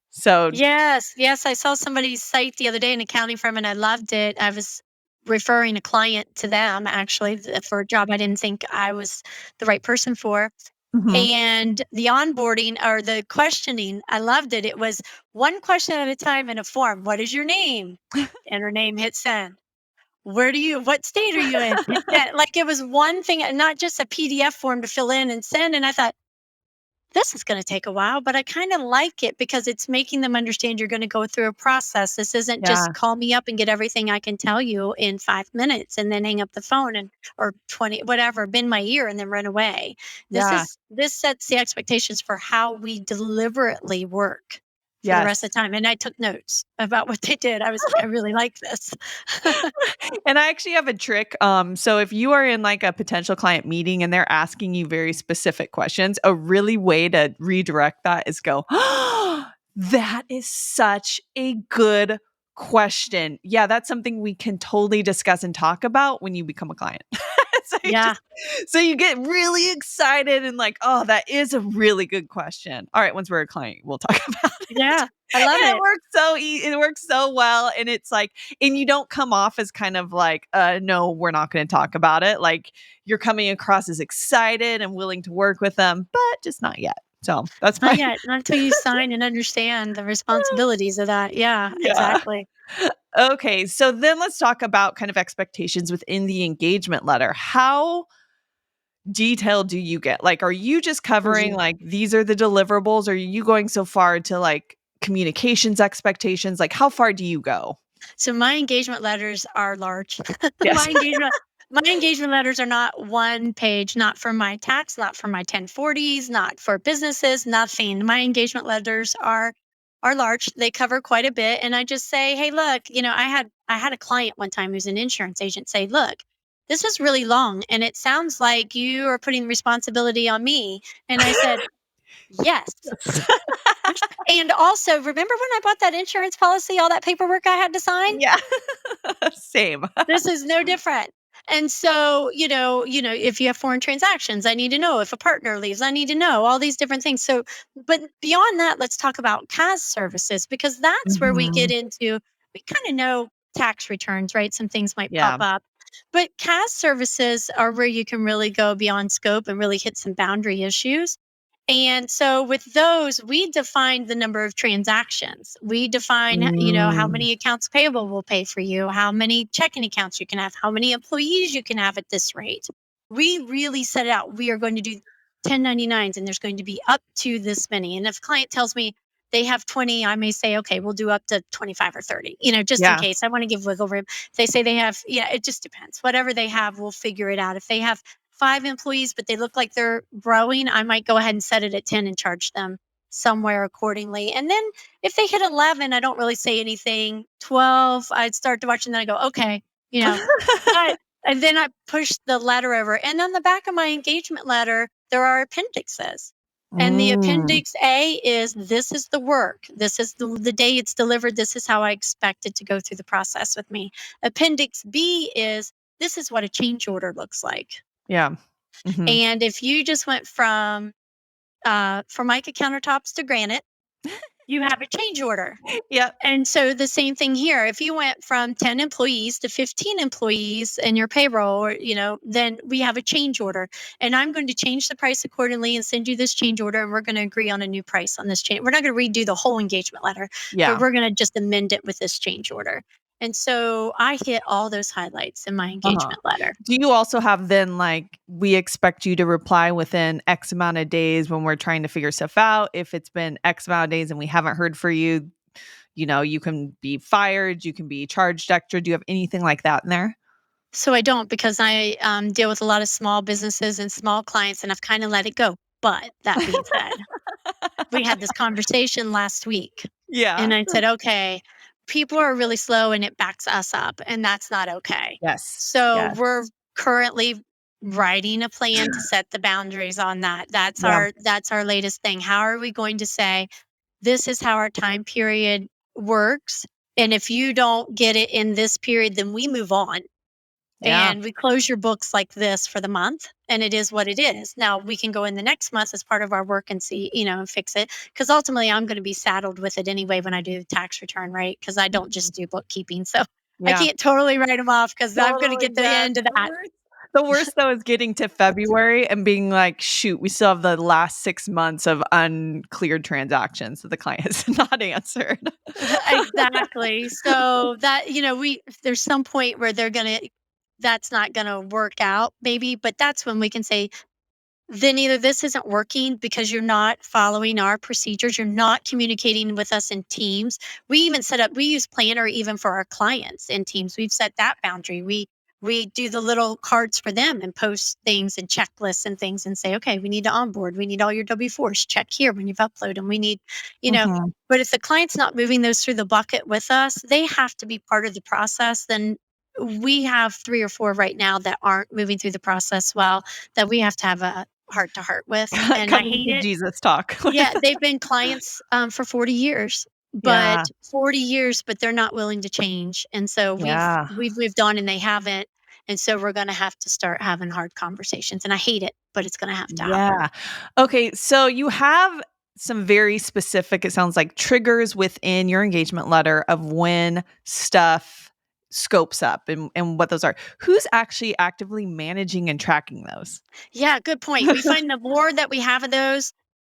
So Yes, yes, I saw somebody's site the other day, an accounting firm, and I loved it. I was referring a client to them actually for a job I didn't think I was the right person for. mhm. And the onboarding or the questioning, I loved it. It was one question at a time in a form. What is your name? And her name, hit send. What state are you in? Hit send. Like it was one thing, and not just a PDF form to fill in and send. And I thought, this is going to take a while, but I kind of like it because it's making them understand you're going to go through a process. This isn't just Yeah, call me up and get everything I can tell you in 5 minutes and then hang up the phone and or 20, whatever, bend my ear and then run away. yeah, This sets the expectations for how we deliberately work for the rest yes. of the time. And I took notes about what they did. I was like, I really like this. And I actually have a trick, so if you are in, like, a potential client meeting and they're asking you very specific questions, a really way to redirect that is go, "That is such a good question. Yeah, that's something we can totally discuss and talk about when you become a client." So Yeah. so you get really excited and like, oh, that is a really good question. All right, once we're a client, we'll talk about it. Yeah. I love And it. it works so well. And it's like, and you don't come off as kind of like, no, we're not going to talk about it. Like you're coming across as excited and willing to work with them, but just not yet. So that's Not my yet. Not until you sign and understand the responsibilities of that. Yeah, yeah. exactly. Okay, so then let's talk about kind of expectations within the engagement letter. How detailed do you get? Like, are you just covering Mhm. like these are the deliverables? Or are you going so far to like communications expectations? Like, how far do you go? So my engagement letters are large. Yes. My engagement my engagement letters are not one page, not for my tax, not for my 1040s, not for businesses, nothing. My engagement letters are large. They cover quite a bit. And I just say, hey, look, I had a client one time who's an insurance agent say, look, this is really long and it sounds like you are putting responsibility on me. And I said, yes. Yes. And also, remember when I bought that insurance policy, all that paperwork I had to sign? Yeah. Same. This is no different. And so, if you have foreign transactions, I need to know. If a partner leaves, I need to know all these different things. So, but beyond that, let's talk about CAS services because that's where we get Mhm. into, we kind of know tax returns, right? Some things might pop Yeah. up. But CAS services are where you can really go beyond scope and really hit some boundary issues. And so with those, we define the number of transactions. We define, how Mm. many accounts payable will pay for you, how many checking accounts you can have, how many employees you can have at this rate. We really set it out. We are going to do 1099s and there's going to be up to this many. And if a client tells me they have 20, I may say, okay, we'll do up to 25 or 30, just in Yeah. case. I want to give wiggle room. If they say they have, yeah, it just depends. Whatever they have, we'll figure it out. If they have 5 employees, but they look like they're growing, I might go ahead and set it at 10 and charge them somewhere accordingly. And then if they hit 11, I don't really say anything. 12, I'd start to watch and then I go, okay, you know, but, and then I push the letter over. And on the back of my engagement letter, there are appendixes. And the Mm. appendix A is this is the work. This is the day it's delivered. This is how I expect it to go through the process with me. Appendix B is this is what a change order looks like. Yeah. Mhm. And if you just went from Formica countertops to granite, you have a change order. Yep. And so the same thing here. If you went from 10 employees to 15 employees in your payroll, or, then we have a change order. And I'm going to change the price accordingly and send you this change order. And we're going to agree on a new price on this change. We're not going to redo the whole engagement letter, but Yeah. we're going to just amend it with this change order. And so I hit all those highlights in my Uh-huh. engagement letter. Do you also have then like we expect you to reply within X amount of days when we're trying to figure stuff out? If it's been X amount of days and we haven't heard for you, you can be fired, you can be charged extra. Do you have anything like that in there? So I don't because I deal with a lot of small businesses and small clients, and I've kind of let it go. But that being said, we had this conversation last week, Yeah. and I said, okay, people are really slow and it backs us up, and that's not okay. Yes. So Yes. we're currently writing a plan to set the boundaries on that. That's Yeah. our latest thing. How are we going to say this is how our time period works? And if you don't get it in this period, then we move on Yeah. and we close your books like this for the month and it is what it is. Now we can go in the next month as part of our work and see, and fix it because ultimately I'm going to be saddled with it anyway when I do the tax return, right? Because I don't just do bookkeeping. So I Yeah. can't totally write them off because I'm going to Totally. get to the Yes. end of The that. worst. The worst though is getting to February and being like, shoot, we still have the last 6 months of uncleared transactions that the client has not answered. Exactly. So that, there's some point where that's not going to work out maybe, but that's when we can say, then either this isn't working because you're not following our procedures, you're not communicating with us in teams. We use Planner even for our clients in teams. We've set that boundary. We do the little cards for them and post things and checklists and things and say, okay, we need to onboard. We need all your W-4s. Check here when you've uploaded. And we need, you know, Mhm. but if the client's not moving those through the bucket with us, they have to be part of the process. Then we have 3 or 4 right now that aren't moving through the process well, that we have to have a heart to heart with, and I Coming hate to it. Jesus talk. Yeah, they've been clients, for 40 years, but Yeah. 40 years, but they're not willing to change, and so we've Yeah. we've moved on and they haven't, And so we're going to have to start having hard conversations. And I hate it, but it's going to have to happen. Yeah. Okay, so you have some very specific, it sounds like, triggers within your engagement letter of when stuff scopes up and what those are. Who's actually actively managing and tracking those? Yeah, good point. We find the more that we have of those,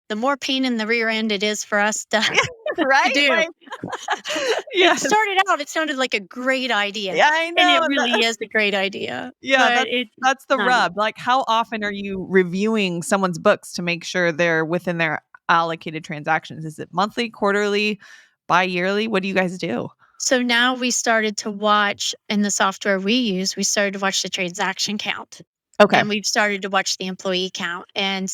the more pain in the rear end it is for us to, to Right? do. Like It yes. started out, it sounded like a great idea, Yeah, I and know. it really is a great idea, Yeah, but it's that's the not. rub. Like, how often are you reviewing someone's books to make sure they're within their allocated transactions? Is it monthly, quarterly, bi-yearly? What do you guys do? So now we started to watch in the software we use, we started to watch the transaction count, Okay. and we've started to watch the employee count. And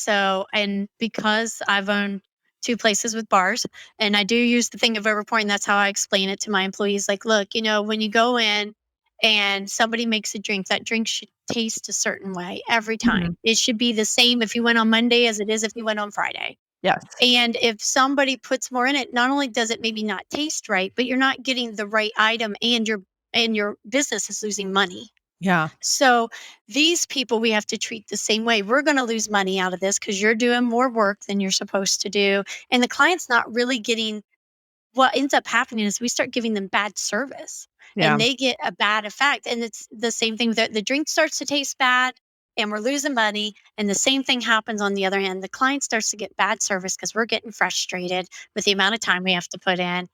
because I've owned 2 places with bars, and I do use the thing of reporting, that's how I explain it to my employees. Like, look, when you go in and somebody makes a drink, that drink should taste a certain way every time. Mhm. It should be the same if you went on Monday as it is if you went on Friday. Yes. And if somebody puts more in it, not only does it maybe not taste right, but you're not getting the right item and your business is losing money. Yeah. So these people we have to treat the same way. We're going to lose money out of this because you're doing more work than you're supposed to do. And the client's not really getting what ends up happening is we start giving them bad service Yeah. and they get a bad effect. And it's the same thing that the drink starts to taste bad and we're losing money. And the same thing happens on the other end. The client starts to get bad service because we're getting frustrated with the amount of time we have to put in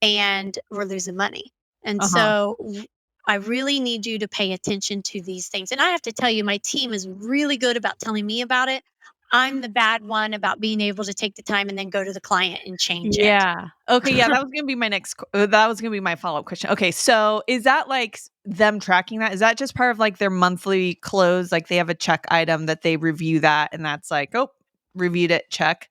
and we're losing money. And Uh-huh. so I really need you to pay attention to these things. And I have to tell you, my team is really good about telling me about it. I'm the bad one about being able to take the time and then go to the client and change it. Yeah. Okay, yeah, that was gonna be my that was gonna be my follow-up question. Okay, so is that, like, them tracking that? Is that just part of, like, their monthly close? Like, they have a check item that they review that, and that's like, "Oh, reviewed it, check."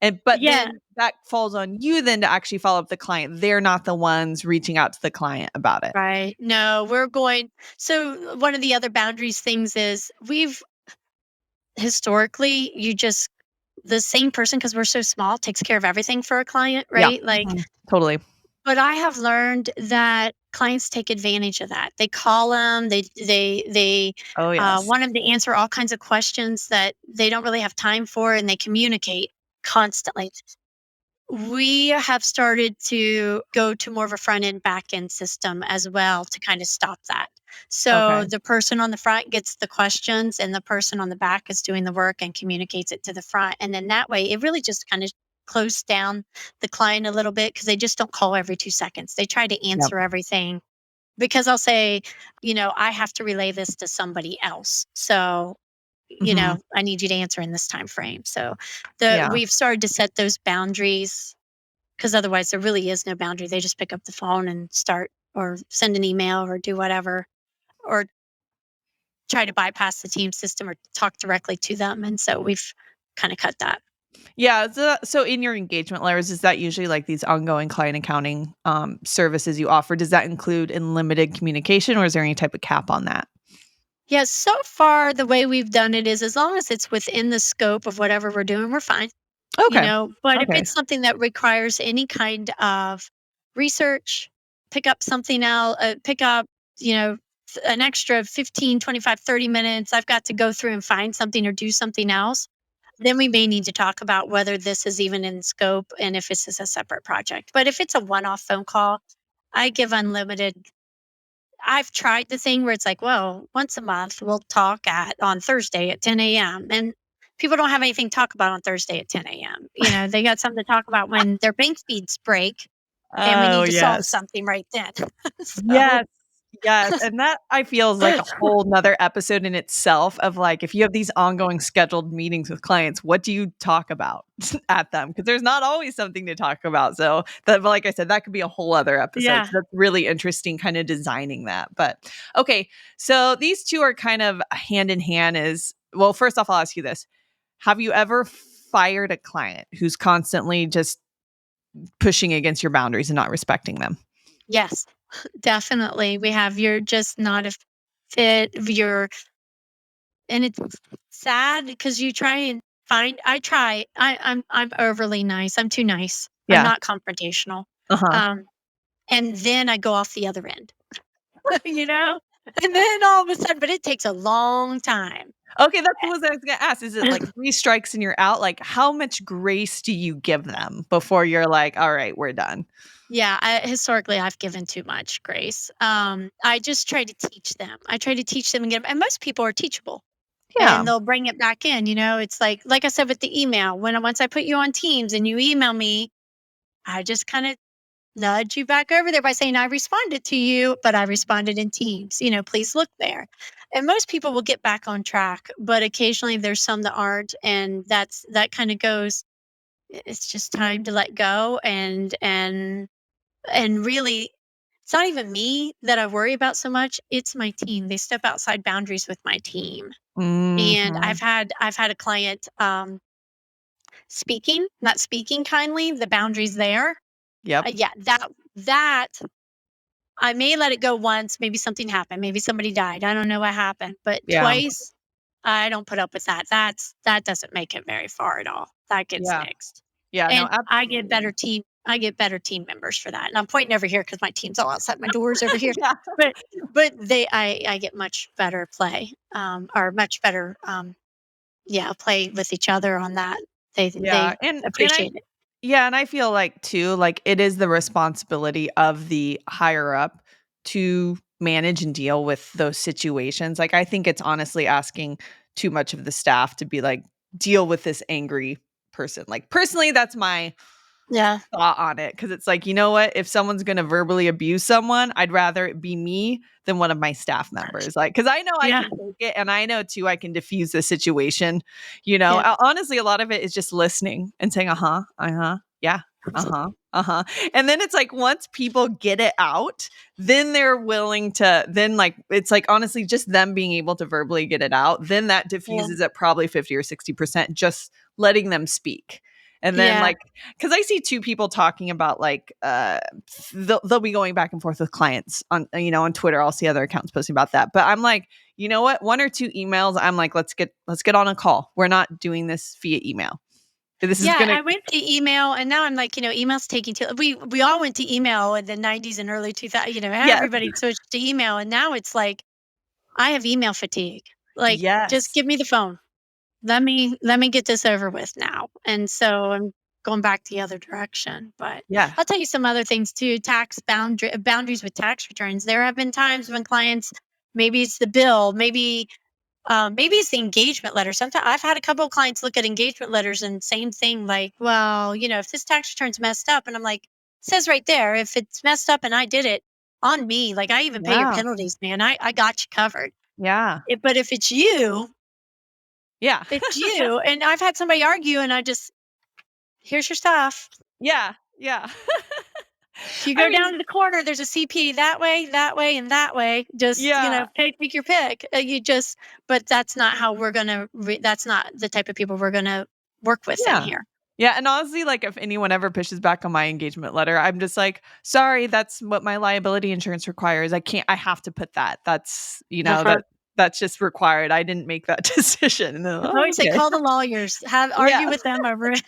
And but Yeah, then that falls on you then to actually follow up the client. They're not the ones reaching out to the client about it. right. No, we're going. So, one of the other boundaries things is we've historically, the same person, because we're so small, takes care of everything for a client, Yeah. right? Like, Mhm. Totally. but I have learned that clients take advantage of that. They call them, Oh, yes. want them to answer all kinds of questions that they don't really have time for, and they communicate constantly. We have started to go to more of a front end, back end system as well to kind of stop that. So Okay. the person on the front gets the questions, and the person on the back is doing the work and communicates it to the front. And then that way, it really just kind of closes down the client a little bit because they just don't call every 2 seconds. They try to Yep. answer everything because I'll say, I have to relay this to somebody else. So Mhm. I need you to answer in this time frame. So the Yeah. we've started to set those boundaries because otherwise there really is no boundary. They just pick up the phone and start or send an email or do whatever or try to bypass the team system or talk directly to them. And so we've kind of cut that. Yeah, so in your engagement layers, is that usually, like, these ongoing client accounting, services you offer? Does that include unlimited communication, or is there any type of cap on that? Yeah, so far the way we've done it is as long as it's within the scope of whatever we're doing, we're fine. Okay. But if Okay. it's something that requires any kind of research, pick up, you know, an extra 15, 25, 30 minutes, I've got to go through and find something or do something else, then we may need to talk about whether this is even in scope and if this is a separate project. But if it's a one-off phone call, I give unlimited. I've tried the thing where it's like, well, once a month we'll talk at on Thursday at 10 a.m. And people don't have anything to talk about on Thursday at 10 a.m. They got something to talk about when their bank feeds break and we Oh, need to solve yes. something right then. So Yes, yes, and that I feel is like a whole 'nother episode in itself of, like, if you have these ongoing scheduled meetings with clients, what do you talk about at them? Because there's not always something to talk about, so that like I said, that could be a whole other episode, yeah. so that's really interesting kinda designing that, but okay, so these 2 are kind of hand in hand is well, first off, I'll ask you this. Have you ever fired a client who's constantly just pushing against your boundaries and not respecting them? Yes, definitely. You're just not a fit. And it's sad because you try and I'm overly nice. I'm too nice. I'm Yeah. not confrontational. Uh-huh. Um, and then I go off the other end, you know? And then all of a sudden, but it takes a long time. Okay, that's what I was gonna ask. Is it like 3 strikes and you're out? Like, how much grace do you give them before you're like, "All right, we're done?" Yeah, historically, I've given too much grace. I just try to teach them. I try to teach them and get 'em, and most people are teachable, Yeah. and they'll bring it back in. It's like I said with the email. Once I put you on Teams and you email me, I just kind of nudge you back over there by saying I responded to you, but I responded in Teams. Please look there. And most people will get back on track, but occasionally there's some that aren't, and that kind of goes. It's just time to let go and really, it's not even me that I worry about so much, it's my team. They step outside boundaries with my team. And Mhm. I've had a client, not speaking kindly, the boundaries there. Yep. Yeah, that I may let it go once, maybe something happened, maybe somebody died, I don't know what happened, but Yeah. twice, I don't put up with that. That doesn't make it very far at all. That gets Yeah. nixed. Yeah, no, And absolutely. I get better team members for that. And I'm pointing over here because my team's all outside my doors over here. Yeah. But I get much better play, or much better, yeah, play with each other on that. Yeah, They and I appreciate it. yeah, and I feel like too, like, it is the responsibility of the higher up to manage and deal with those situations. Like, I think it's honestly asking too much of the staff to be like, "Deal with this angry person." Like, personally, that's my Yeah. thought on it, because it's like, you know what? If someone's gonna verbally abuse someone, I'd rather it be me than one of my staff members. Like, because I know I Yeah. can take it, and I know too I can diffuse the situation. Yeah. Honestly, a lot of it is just listening and saying, "Uh-huh, uh-huh, yeah, uh-huh, uh-huh." And then it's like once people get it out, then they're willing to then like it's like honestly just them being able to verbally get it out, then that Yeah. diffuses at probably 50 or 60% just letting them speak. And then Yeah. like because I see two people talking about like they'll be going back and forth with clients on on Twitter. I'll see other accounts posting about that. But I'm like, you know what? One or two emails, I'm like, let's get on a call. We're not doing this via email. This is Yeah, gonna I went to email, and now I'm like, email's taking too. We all went to email in the '90s and early 2000s. yes, Everybody switched to email, and now it's like I have email fatigue. Like, just yes, give me the phone. Let me get this over with now. And so I'm going back the other direction. But yeah, I'll tell you some other things too. Boundaries with tax returns. There have been times when clients, maybe it's the bill, maybe it's the engagement letter. Sometimes I've had a couple of clients look at engagement letters and same thing, like, well, if this tax return's messed up, and I'm like, it says right there, if it's messed up and I did it, on me. Like, I even pay your yeah, penalties, man. I got you covered. yeah, But if yeah, it's you, and I've had somebody argue, and here's your stuff. yeah, yeah. You I go mean, down to the corner, there's a CPA that way, and that way. Just, yeah, take your pick. But that's not how that's not the type of people we're gonna work with in yeah. here. Yeah, and honestly, like, if anyone ever pushes back on my engagement letter, I'm just like, "Sorry, that's what my liability insurance requires. I have to put that. That's, Uh-huh. that's just required. I didn't make that decision." And then, I "Oh, always say, okay." call the lawyers, have Yeah. argue with them over it.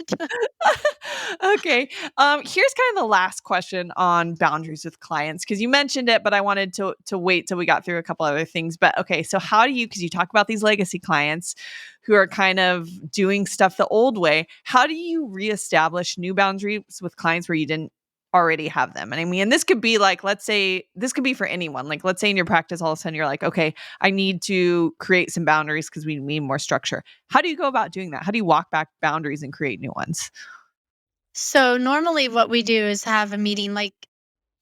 Okay. Here's kind of the last question on boundaries with clients because you mentioned it, but I wanted to wait till we got through a couple other things. But okay, so how do you because you talk about these legacy clients who are kind of doing stuff the old way, how do you reestablish new boundaries with clients where you didn't already have them? And I mean, and this could be like, let's say this could be for anyone. Like, let's say in your practice, all of a sudden you're like, okay, I need to create some boundaries because we need more structure. How do you go about doing that? How do you walk back boundaries and create new ones? So normally what we do is have a meeting, like,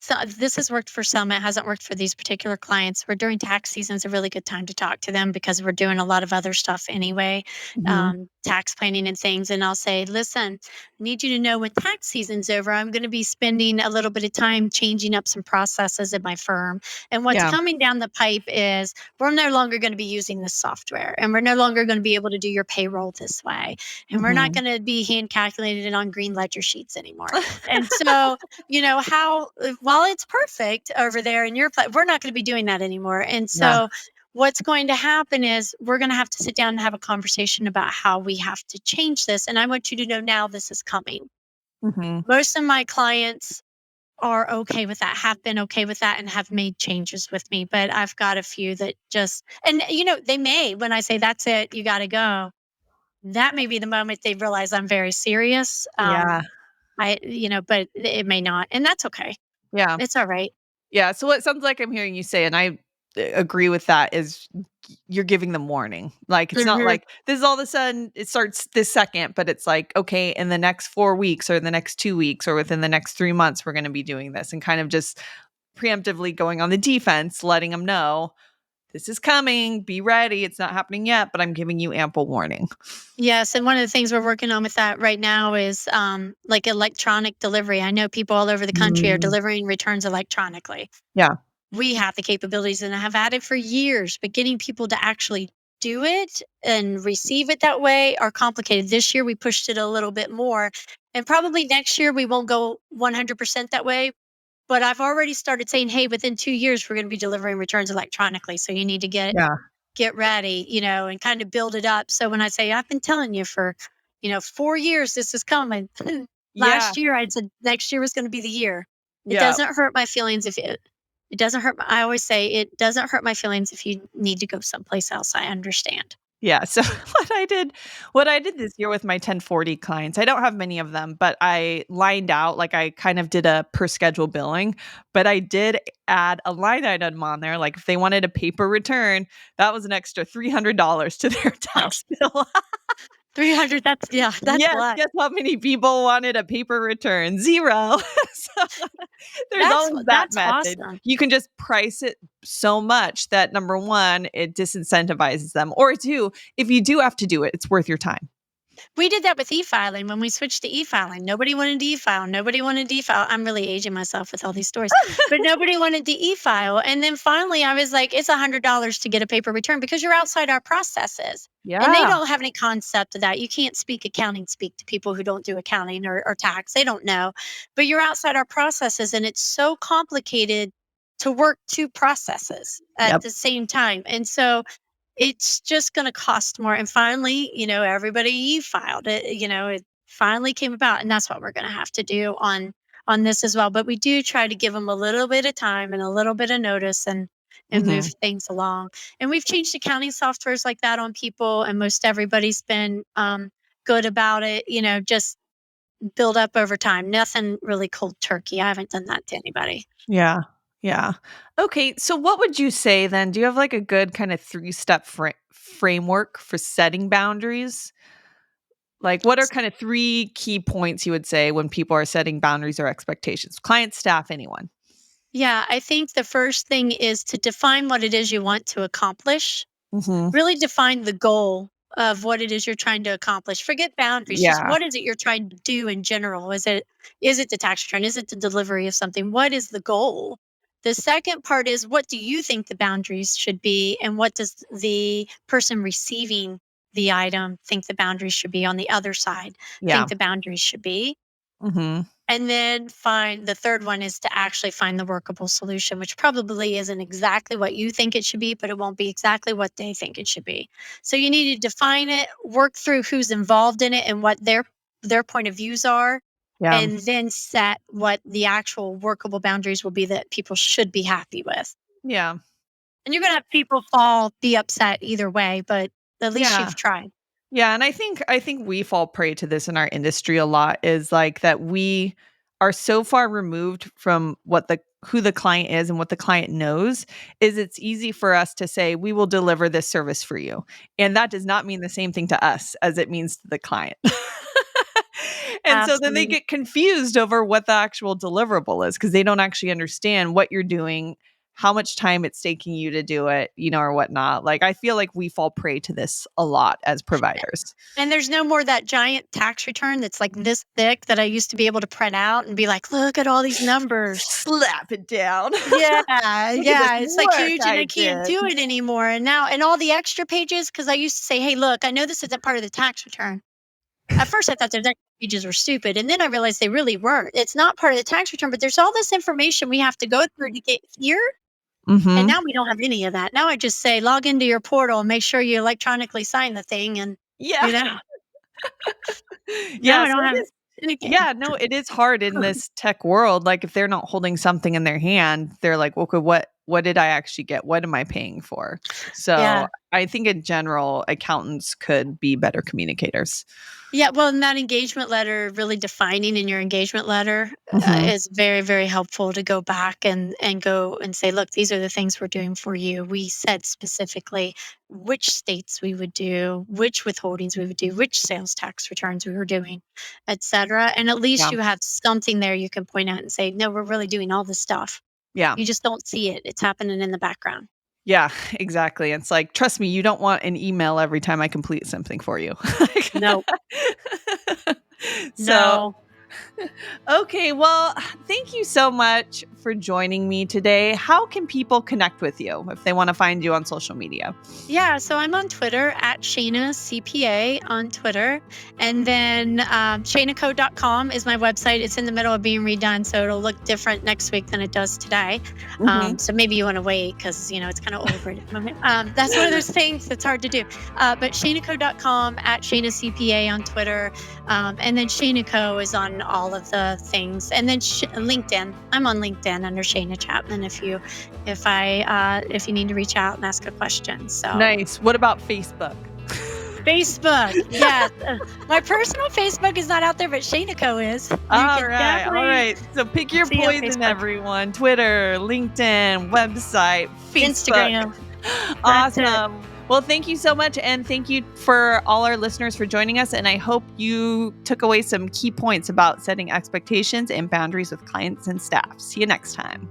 so this has worked for some, it hasn't worked for these particular clients. Where during tax season is a really good time to talk to them because we're doing a lot of other stuff anyway, Mhm. tax planning and things. And I'll say, listen, I need you to know when tax season's over, I'm going to be spending a little bit of time changing up some processes in my firm. And what's Yeah. coming down the pipe is we're no longer going to be using this software, and we're no longer going to be able to do your payroll this way. And we're not Mhm. going to be hand calculated it on green ledger sheets anymore. And so, how while it's perfect over there in your we're not going to be doing that anymore. And Yeah. so what's going to happen is we're going to have to sit down and have a conversation about how we have to change this, and I want you to know now this is coming. Mhm. Most of my clients, are okay with that, have been okay with that, and have made changes with me. But I've got a few that just, and they may, when I say that's it, you got to go, that may be the moment they realize I'm very serious. Yeah. But it may not, and that's okay. Yeah. It's all right. Yeah, so what sounds like I'm hearing you say, and I agree with that, is you're giving them warning. Like, it's not Mhm. like this is all of a sudden it starts this second, but it's like, okay, in the next 4 weeks or the next 2 weeks or within the next 3 months, we're gonna be doing this, and kind of just preemptively going on the defense, letting them know, "This is coming, be ready, it's not happening yet, but I'm giving you ample warning." Yes, and one of the things we're working on with that right now is, like, electronic delivery. I know people all over the country are Mm, delivering returns electronically. yeah, We have the capabilities and have had it for years, but getting people to actually do it and receive it that way are complicated. This year, we pushed it a little bit more, and probably next year, we won't go 100% that way, but I've already started saying, "Hey, within 2 years, we're gonna be delivering returns electronically, so you need to yeah, get ready," and kind of build it up. So when I say, "I've been telling you for, 4 years this is coming." yeah, Last year, I said next year was gonna be the year. It yeah. doesn't hurt my feelings if it doesn't hurt my I always say, "It doesn't hurt my feelings if you need to go someplace else, I understand." Yeah, so what I did this year with my 1040 clients, I don't have many of them, but I lined out, like, I kind of did a per schedule billing, but I did add a line item on there, like, if they wanted a paper return, that was an extra $300 to their tax bill. 300, that's a Yes, lot. guess how many people wanted a paper return? 0. So, there's always that That's method. awesome. You can just price it so much that, number 1, it disincentivizes them, or 2, if you do have to do it, it's worth your time. We did that with e-filing when we switched to e-filing. Nobody wanted to e-file. Nobody wanted to e-file. I'm really aging myself with all these stories, but nobody wanted to e-file. And then finally, I was like, "It's $100 to get a paper return because you're outside our processes." And they Yeah. don't have any concept of that. You can't speak accounting speak to people who don't do accounting or tax. They don't know, but you're outside our processes, and it's so complicated to work two processes at Yep. the same time. And so it's just gonna cost more, and finally, everybody e-filed it, it finally came about, and that's what we're gonna have to do on this as well, but we do try to give them a little bit of time and a little bit of notice and move Mhm. things along, and we've changed accounting softwares like that on people, and most everybody's been, good about it, just build up over time, nothing really cold turkey. I haven't done that to anybody. Yeah. Yeah. Okay, so what would you say then? Do you have, like, a good kinda three-step framework for setting boundaries? Like, what are kinda 3 key points you would say when people are setting boundaries or expectations? Client, staff, anyone? Yeah, I think the first thing is to define what it is you want to accomplish. Mhm. Really define the goal of what it is you're trying to accomplish. Forget boundaries. Just Yeah. what is it you're trying to do in general? Is it the tax return? Is it the delivery of something? What is the goal? The second part is, what do you think the boundaries should be, and what does the person receiving the item think the boundaries should be on the other side? Yeah. Think the boundaries should be. Mhm. And then find the third one is to actually find the workable solution, which probably isn't exactly what you think it should be, but it won't be exactly what they think it should be. So you need to define it, work through who's involved in it and what their point of views are, Yeah. and then set what the actual workable boundaries will be that people should be happy with. Yeah. And you're gonna have people be upset either way, but at least Yeah. you've tried. Yeah, and I think we fall prey to this in our industry a lot, is like that we are so far removed from what the who the client is and what the client knows, is it's easy for us to say we will deliver this service for you. And that does not mean the same thing to us as it means to the client. And so then they Absolutely. get confused over what the actual deliverable is, because they don't actually understand what you're doing, how much time it's taking you to do it, or whatnot. Like, I feel like we fall prey to this a lot as providers. And there's no more that giant tax return that's like this thick that I used to be able to print out and be like, "Look at all these numbers." Slap it down. Yeah, Look at this yeah, it's like work huge and I I can't did. do it anymore, and now and all the extra pages, because I used to say, "Hey, look, I know this isn't part of the tax return." At first, I thought those extra pages were stupid, and then I realized they really weren't. It's not part of the tax return, but there's all this information we have to go through to get here, and Mhm. now we don't have any of that. Now I just say, "Log into your portal and make sure you electronically sign the thing," and, Yeah. you know, now Yeah, I so don't have. Yeah, no, it is hard in this tech world. Like if they're not holding something in their hand, they're like, okay, what did I actually get? What am I paying for? So Yeah. I think in general, accountants could be better communicators. Yeah, well, and that engagement letter, really defining in your engagement letter, Hmm. is very, very helpful to go back and go and say, look, these are the things we're doing for you. We said specifically which states we would do, which withholdings we would do, which sales tax returns we were doing, et cetera. And at least Yeah. you have something there you can point out and say, no, we're really doing all this stuff. Yeah. You just don't see it. It's happening in the background. Yeah, exactly. It's like, trust me, you don't want an email every time I complete something for you. No, So, no. okay, well, thank you so much for joining me today. How can people connect with you if they want to find you on social media? Yeah, so I'm on Twitter at Shayna CPA on Twitter. And then ShaynaCo.com is my website. It's in the middle of being redone, so it'll look different next week than it does today. Mhm. So maybe you want to wait because, it's kind of old right at the moment. That's one of those things that's hard to do. But ShaynaCo.com at Shayna CPA on Twitter. And then Shayna Co is on all of the things. And then LinkedIn. I'm on LinkedIn under Shayna Chapman if you need to reach out and ask a question. So Nice. What about Facebook? Facebook, yes. My personal Facebook is not out there, but Shayna Co is. You All can right. All definitely right. So pick your see on poison, Facebook, everyone. Twitter, LinkedIn, website, Facebook. Instagram. That's it. Awesome. Well, thank you so much. And thank you for all our listeners for joining us. And I hope you took away some key points about setting expectations and boundaries with clients and staff. See you next time.